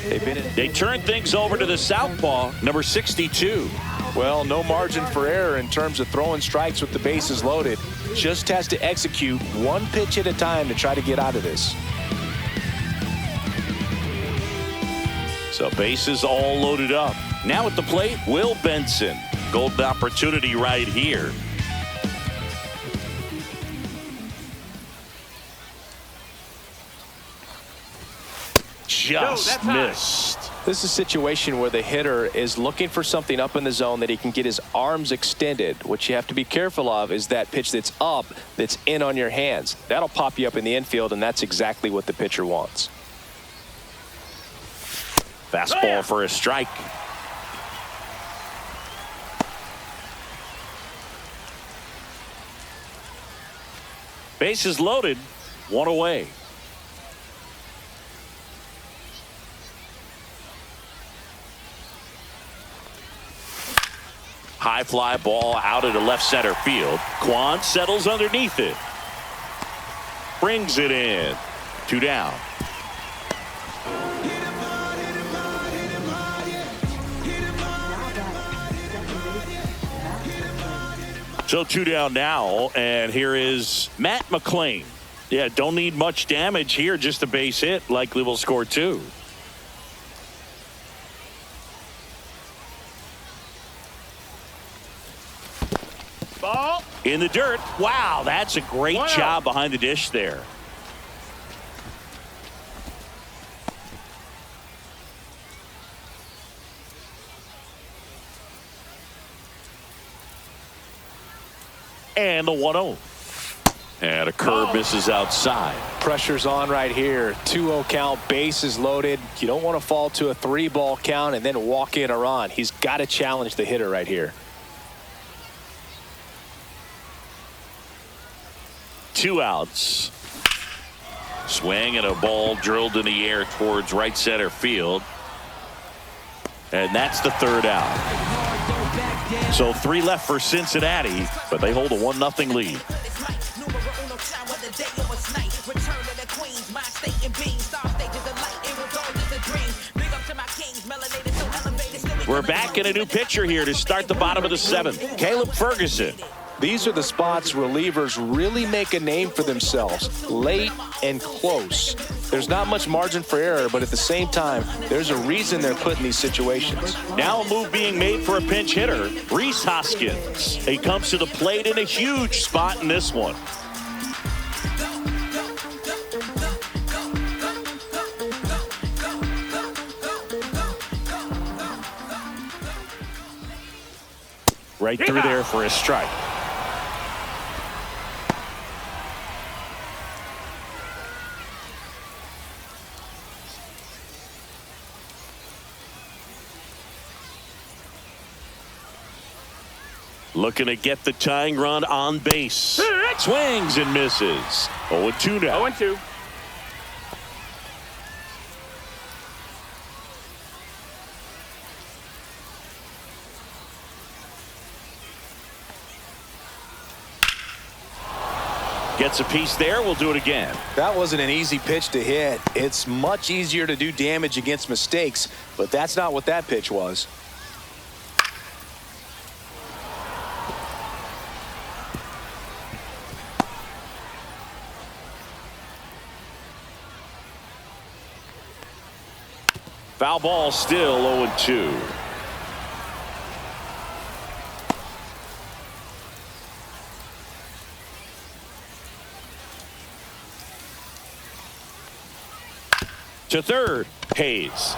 They turn things over to the southpaw, number 62. Well, no margin for error in terms of throwing strikes with the bases loaded. Just has to execute one pitch at a time to try to get out of this. So bases all loaded up. Now at the plate, Will Benson. Golden opportunity right here. Just missed. This is a situation where the hitter is looking for something up in the zone that he can get his arms extended. What you have to be careful of is that pitch that's up, that's in on your hands. That'll pop you up in the infield, and that's exactly what the pitcher wants. Fastball for a strike. Bases loaded, one away. High fly ball out into left center field. Kwan settles underneath it. Brings it in. 2 down. So 2 down now, and here is Matt McClain. Yeah, don't need much damage here, just a base hit. Likely will score 2. Ball. In the dirt. Wow, that's a great job behind the dish there. And the 1-0. And a curve misses outside. Pressure's on right here. 2-0 count, bases loaded. You don't want to fall to a 3-ball count and then walk in a run. He's got to challenge the hitter right here. 2 outs. Swing and a ball drilled in the air towards right center field. And that's the 3rd out. So 3 left for Cincinnati, but they hold a 1-0 lead. We're back in a new pitcher here to start the bottom of the 7th. Caleb Ferguson. These are the spots relievers really make a name for themselves, late and close. There's not much margin for error, but at the same time, there's a reason they're put in these situations. Now a move being made for a pinch hitter, Rhys Hoskins. He comes to the plate in a huge spot in this one. Right through there for a strike. Looking to get the tying run on base. Swings and misses. 0-2 now. 0-2. Gets a piece there. We'll do it again. That wasn't an easy pitch to hit. It's much easier to do damage against mistakes, but that's not what that pitch was. Foul ball, still 0-2. To third, Hayes.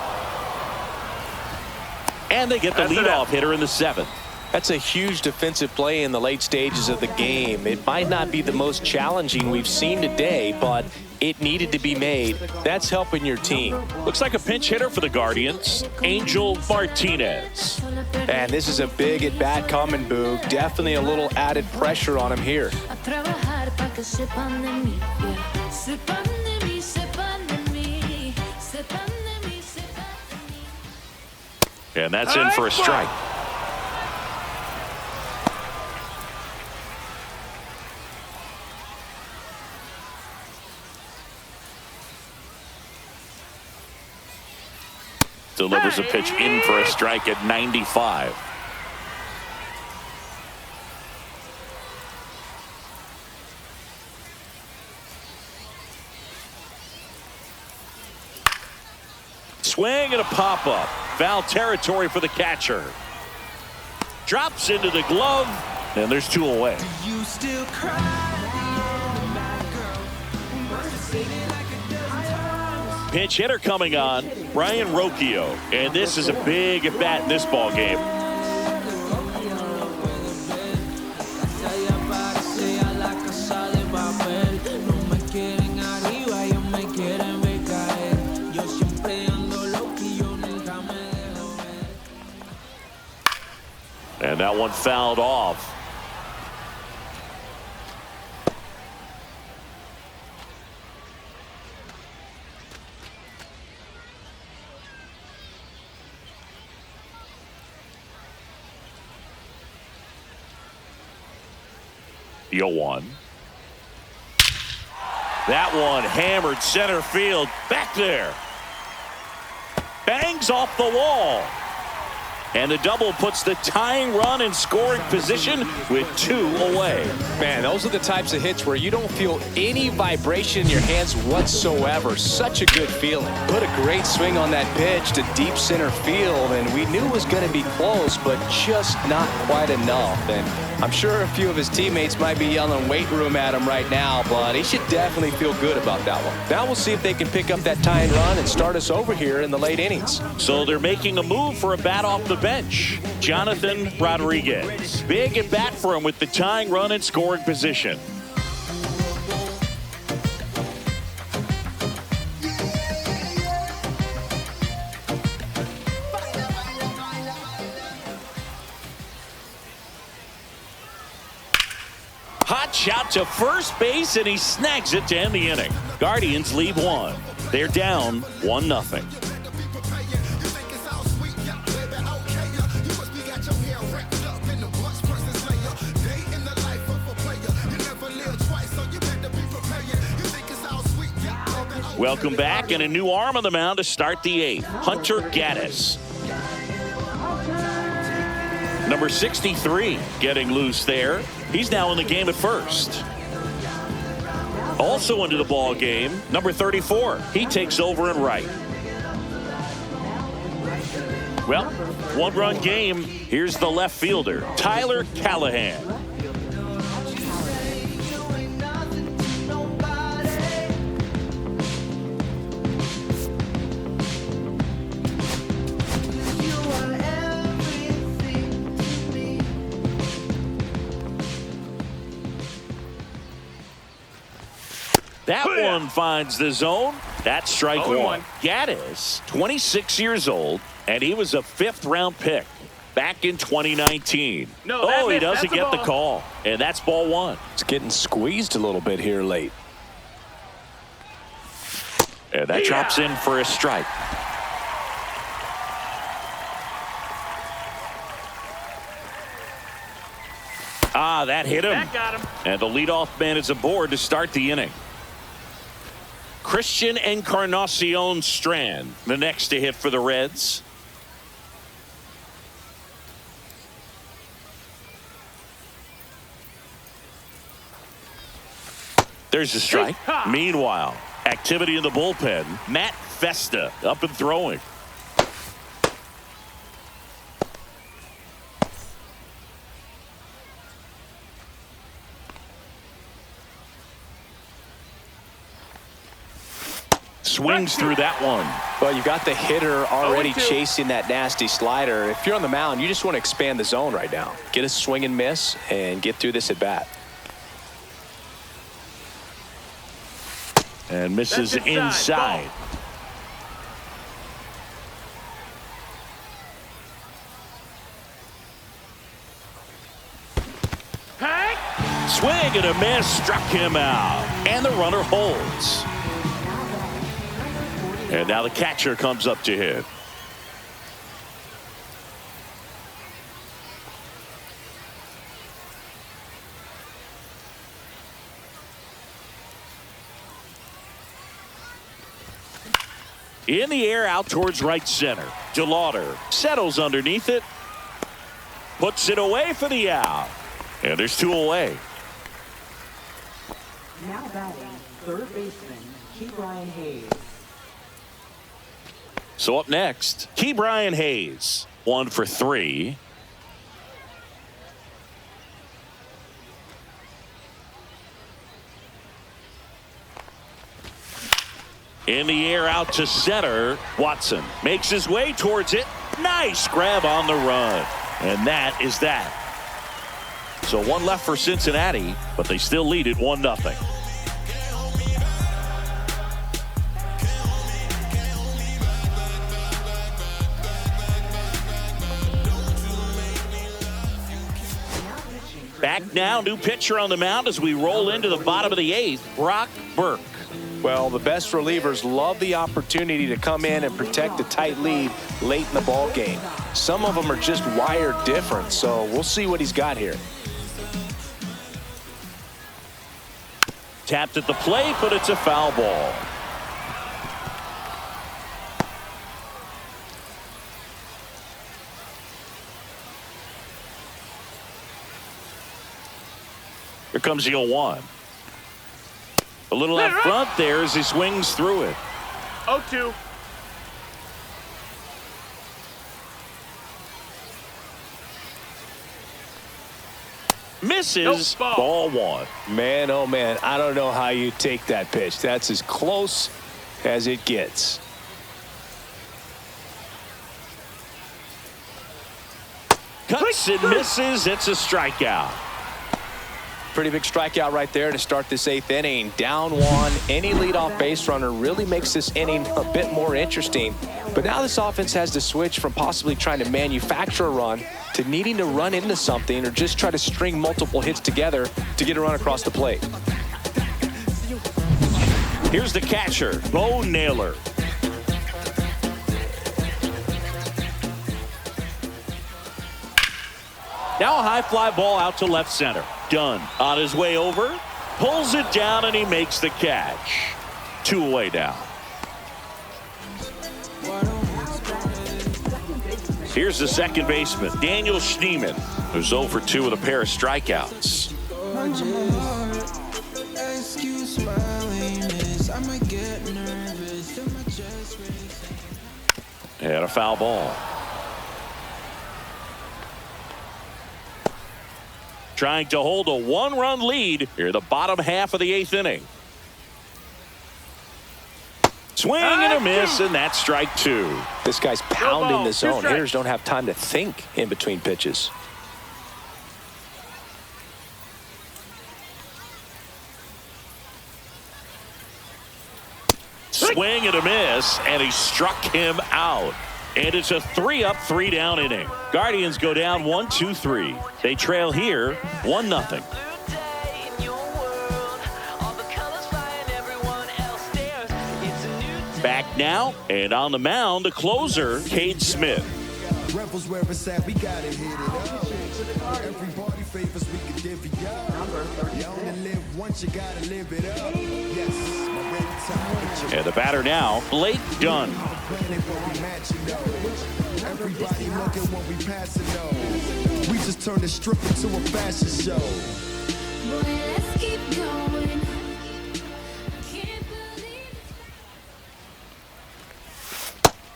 And they get the leadoff hitter in the 7th. That's a huge defensive play in the late stages of the game. It might not be the most challenging we've seen today, but it needed to be made. That's helping your team. Looks like a pinch hitter for the Guardians, Angel Martinez. And this is a big at-bat coming, Boog. Definitely a little added pressure on him here. And that's in for a strike. Delivers a pitch in for a strike at 95. Swing and a pop-up. Foul territory for the catcher. Drops into the glove, and there's 2 away. Do you still cry? Pinch hitter coming on, Brian Rocchio, and this is a big at bat in this ball game. And that one fouled off. The 0-1. That one hammered center field. Back there. Bangs off the wall. And the double puts the tying run in scoring position with 2 away. Man, those are the types of hits where you don't feel any vibration in your hands whatsoever. Such a good feeling. Put a great swing on that pitch to deep center field, and we knew it was going to be close, but just not quite enough. And I'm sure a few of his teammates might be yelling weight room at him right now, but he should definitely feel good about that one. Now we'll see if they can pick up that tying run and start us over here in the late innings. So they're making a move for a bat off the bench. Jonathan Rodriguez. Big at bat for him with the tying run in scoring position. Hot shot to first base, and he snags it to end the inning. Guardians lead 1. They're down 1-0. Welcome back, and a new arm on the mound to start the 8th. Hunter Gaddis. Number 63 getting loose there. He's now in the game at first. Also into the ball game, number 34. He takes over in right. Well, 1-run game. Here's the left fielder, Tyler Callahan. That one finds the zone. That's strike 1. Gaddis, 26 years old, and he was a 5th-round pick back in 2019. He doesn't get the call, and that's ball 1. It's getting squeezed a little bit here late. And that drops in for a strike. That hit him. That got him. And the leadoff man is aboard to start the inning. Christian Encarnacion Strand, the next to hit for the Reds. There's a strike. Meanwhile, activity in the bullpen. Matt Festa up and throwing. Swings through that one. Well, you got the hitter already chasing that nasty slider. If you're on the mound, you just want to expand the zone right now. Get a swing and miss and get through this at bat. And misses inside. Swing and a miss, struck him out. And the runner holds. And now the catcher comes up to hit. In the air out towards right center. DeLauder settles underneath it. Puts it away for the out. And there's 2 away. Now batting, third baseman, Ke'Bryan Hayes. So up next, Ke'Bryan Hayes. 1 for 3. In the air out to center. Watson makes his way towards it. Nice grab on the run. And that is that. So 1 left for Cincinnati, but they still lead it 1-0. Back now, new pitcher on the mound as we roll into the bottom of the 8th, Brock Burke. Well, the best relievers love the opportunity to come in and protect a tight lead late in the ball game. Some of them are just wired different, so we'll see what he's got here. Tapped at the plate, but it's a foul ball. Here comes the 0-1. A little out front there as he swings through it. 0-2. Misses. Nope, ball 1. Man, oh man, I don't know how you take that pitch. That's as close as it gets. Cuts and misses. It's a strikeout. Pretty big strikeout right there to start this 8th inning. Down 1. Any leadoff base runner really makes this inning a bit more interesting. But now this offense has to switch from possibly trying to manufacture a run to needing to run into something or just try to string multiple hits together to get a run across the plate. Here's the catcher, Bo Naylor. Now a high fly ball out to left center. Dunne on his way over, pulls it down, and he makes the catch. 2 away now. Here's the second baseman, Daniel Schneeman, who's 0 for 2 with a pair of strikeouts. And a foul ball. Trying to hold a 1-run lead here in the bottom half of the 8th inning. Swing and a miss, and that's strike 2. This guy's pounding the zone. Hitters don't have time to think in between pitches. Swing and a miss, and he struck him out. And it's a 3-up, 3-down inning. Guardians go down 1-2-3. They trail here 1-0. Back now, and on the mound, the closer, Cade Smith. Rebels where it's at, we gotta hit it up. Everybody favors, we can divvy up. You only live once, you gotta live it up. Yes, my red time. And the batter now, Blake Dunne. Everybody look at what we passing though. We just turned the strip into a fashion show. Boy, let's keep going.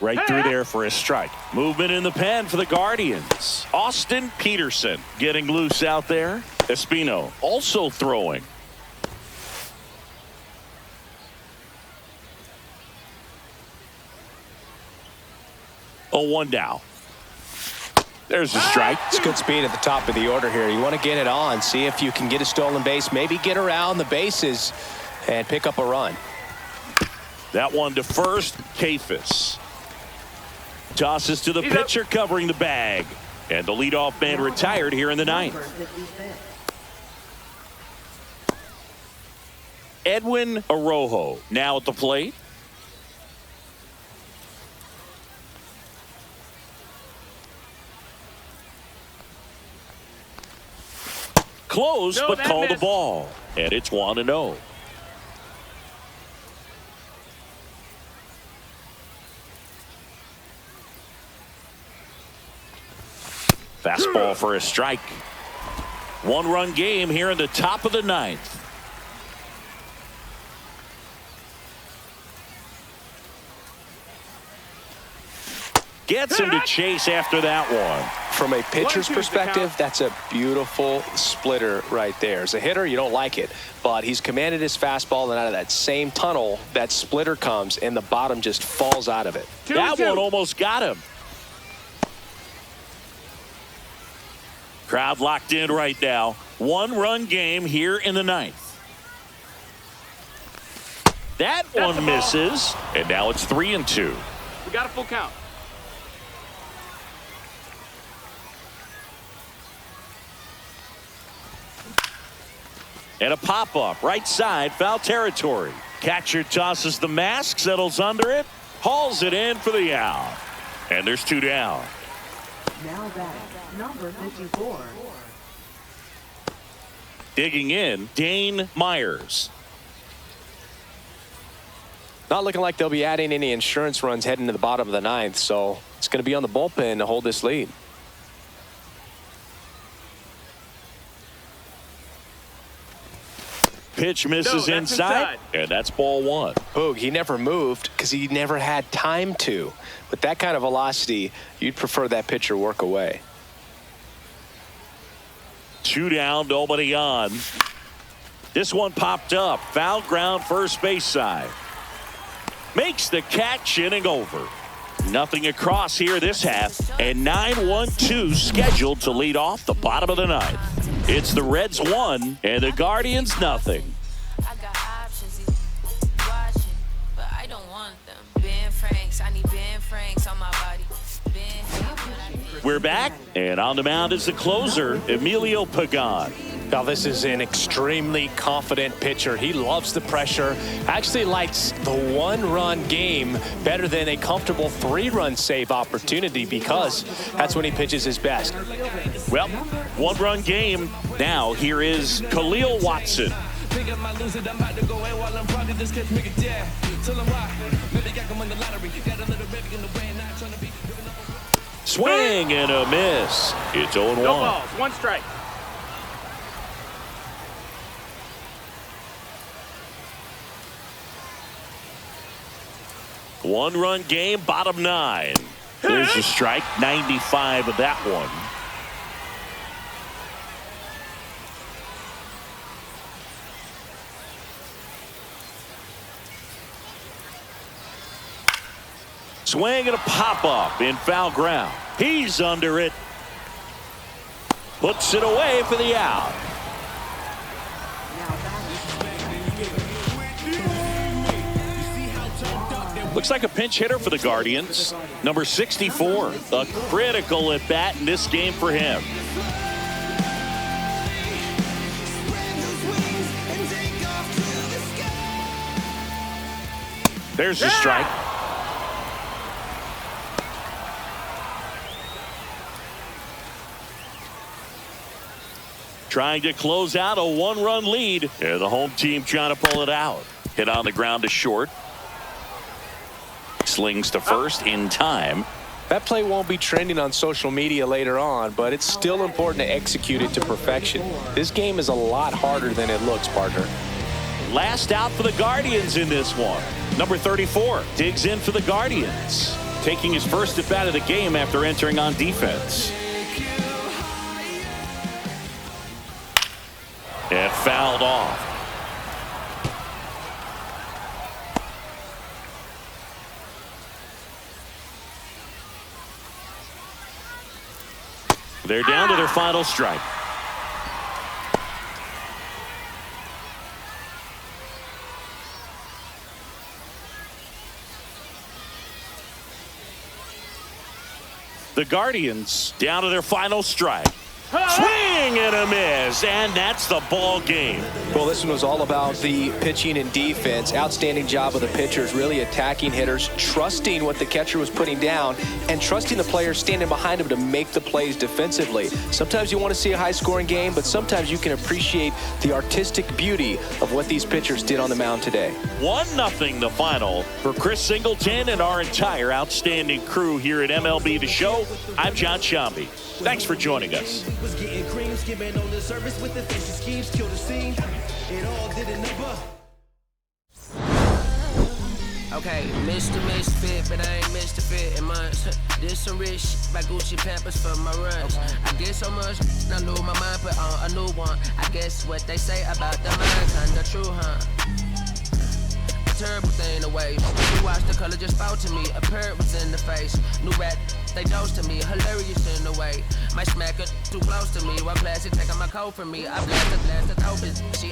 Right through there for a strike. Movement in the pen for the Guardians. Austin Peterson getting loose out there. Espino also throwing. Oh, 1 down. There's a strike. It's good speed at the top of the order here. You want to get it on, see if you can get a stolen base, maybe get around the bases and pick up a run. That one to first, Kafis. Tosses to the pitcher covering the bag. And the leadoff man retired here in the 9th. Edwin Arroyo now at the plate. Close, but call the ball. And it's 1-0. Fastball for a strike. One-run game here in the top of the ninth. Gets him to chase after that one. From a pitcher's perspective, that's a beautiful splitter right there. As a hitter, you don't like it, but he's commanded his fastball, and out of that same tunnel, that splitter comes, and the bottom just falls out of it. That one almost got him. Crowd locked in right now. One-run game here in the ninth. That one misses, and now it's 3-2. We got a full count. And a pop-up, right side, foul territory. Catcher tosses the mask, settles under it, hauls it in for the out. And there's 2 down. Now back, number 54. Digging in, Dane Myers. Not looking like they'll be adding any insurance runs heading to the bottom of the ninth, so it's going to be on the bullpen to hold this lead. Pitch misses inside, and that's ball 1. Boog, he never moved because he never had time to. With that kind of velocity, you'd prefer that pitcher work away. 2 down, nobody on. This one popped up. Foul ground, first base side. Makes the catch, inning over. Nothing across here this half, and 9-1-2 scheduled to lead off the bottom of the ninth. It's the Reds 1 and the Guardians nothing. I got options, watching, but I don't want them. Ben Franks, I need Ben Franks on my body. We're back, and on the mound is the closer, Emilio Pagan. Now, this is an extremely confident pitcher. He loves the pressure. Actually likes the one-run game better than a comfortable 3-run save opportunity because that's when he pitches his best. Well, one-run game. Now, here is Kahlil Watson. Swing and a miss. It's 0-1. No balls, 1 strike. One-run game, bottom 9. There's a strike, 95 of that one. Swing and a pop-up in foul ground. He's under it. Puts it away for the out. Looks like a pinch hitter for the Guardians. Number 64. A critical at bat in this game for him. There's the strike. Trying to close out a 1-run lead. And the home team trying to pull it out. Hit on the ground to short. Slings to first in time. That play won't be trending on social media later on, but it's still important to execute it to perfection. This game is a lot harder than it looks, partner. Last out for the Guardians in this one. Number 34 digs in for the Guardians, taking his first at bat of the game after entering on defense. And fouled off. They're down to their final strike. The Guardians down to their final strike. Swing swing and a miss, and that's the ball game. Well, this one was all about the pitching and defense. Outstanding job of the pitchers, really attacking hitters, trusting what the catcher was putting down, and trusting the players standing behind him to make the plays defensively. Sometimes you want to see a high-scoring game, but sometimes you can appreciate the artistic beauty of what these pitchers did on the mound today. 1-0 the final for Chris Singleton and our entire outstanding crew here at MLB The Show. I'm John Shambi. Thanks for joining us. Was getting creams, giving on the service with the fishy schemes, kill the scene. It all did a number. Okay, Mr. Misfit, but I ain't Mr. Fit in months. This some rich by Gucci Pampers for my runs. I get so much, I lose my mind, put on a new one. I guess what they say about the mind, kinda true, huh? A terrible thing away. You watch the color just spout to me. A parrot was in the face. New rat, they dose to me. Hilarious in a way. My smacker too close to me. While classic taking my coat from me. I blast the dope is she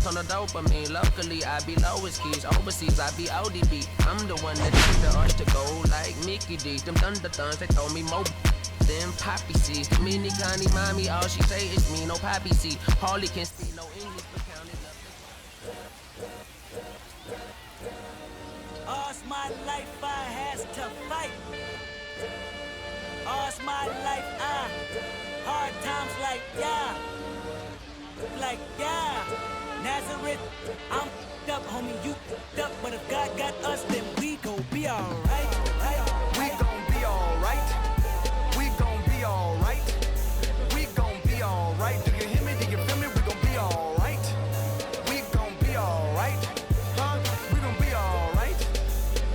on the dopamine. Locally, I be lowest keys. Overseas, I be ODB. I'm the one that turned the arch to gold like Mickey D. Them thunder thuns, they told me more than poppy seeds. The mini Connie mommy, all she say is me, no poppy seed. Harley can speak no English, but counted up. All's my life I has to fight. All's my life I hard times like yeah. Nazareth, I'm up, homie, you up, but if God got us, then we gon' be alright. We gon' be alright. We gon' be alright. We gon' be alright. Do you hear me? Do you feel me? We gon' be alright. We gon' be alright. Huh? We gon' be alright.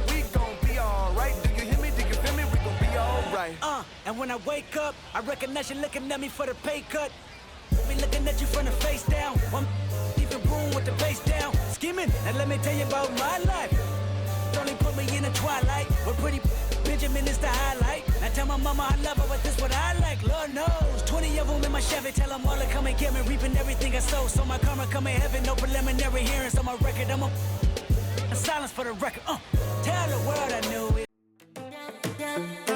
We gon' be alright. Do you hear me? Do you feel me? We gon' be alright. And when I wake up, I recognize you looking at me for the pay cut. Be looking at you from the face down. One even room with the bass down. Skimming, and let me tell you about my life. Only put me in the twilight. We're pretty Benjamin is the highlight. I tell my mama I love her, but this what I like. Lord knows. 20 of them in my Chevy. Tell them all to come and get me. Reaping everything I sow. So my karma come in heaven. No preliminary hearings on my record. I'm a silence for the record. Tell the world I knew it.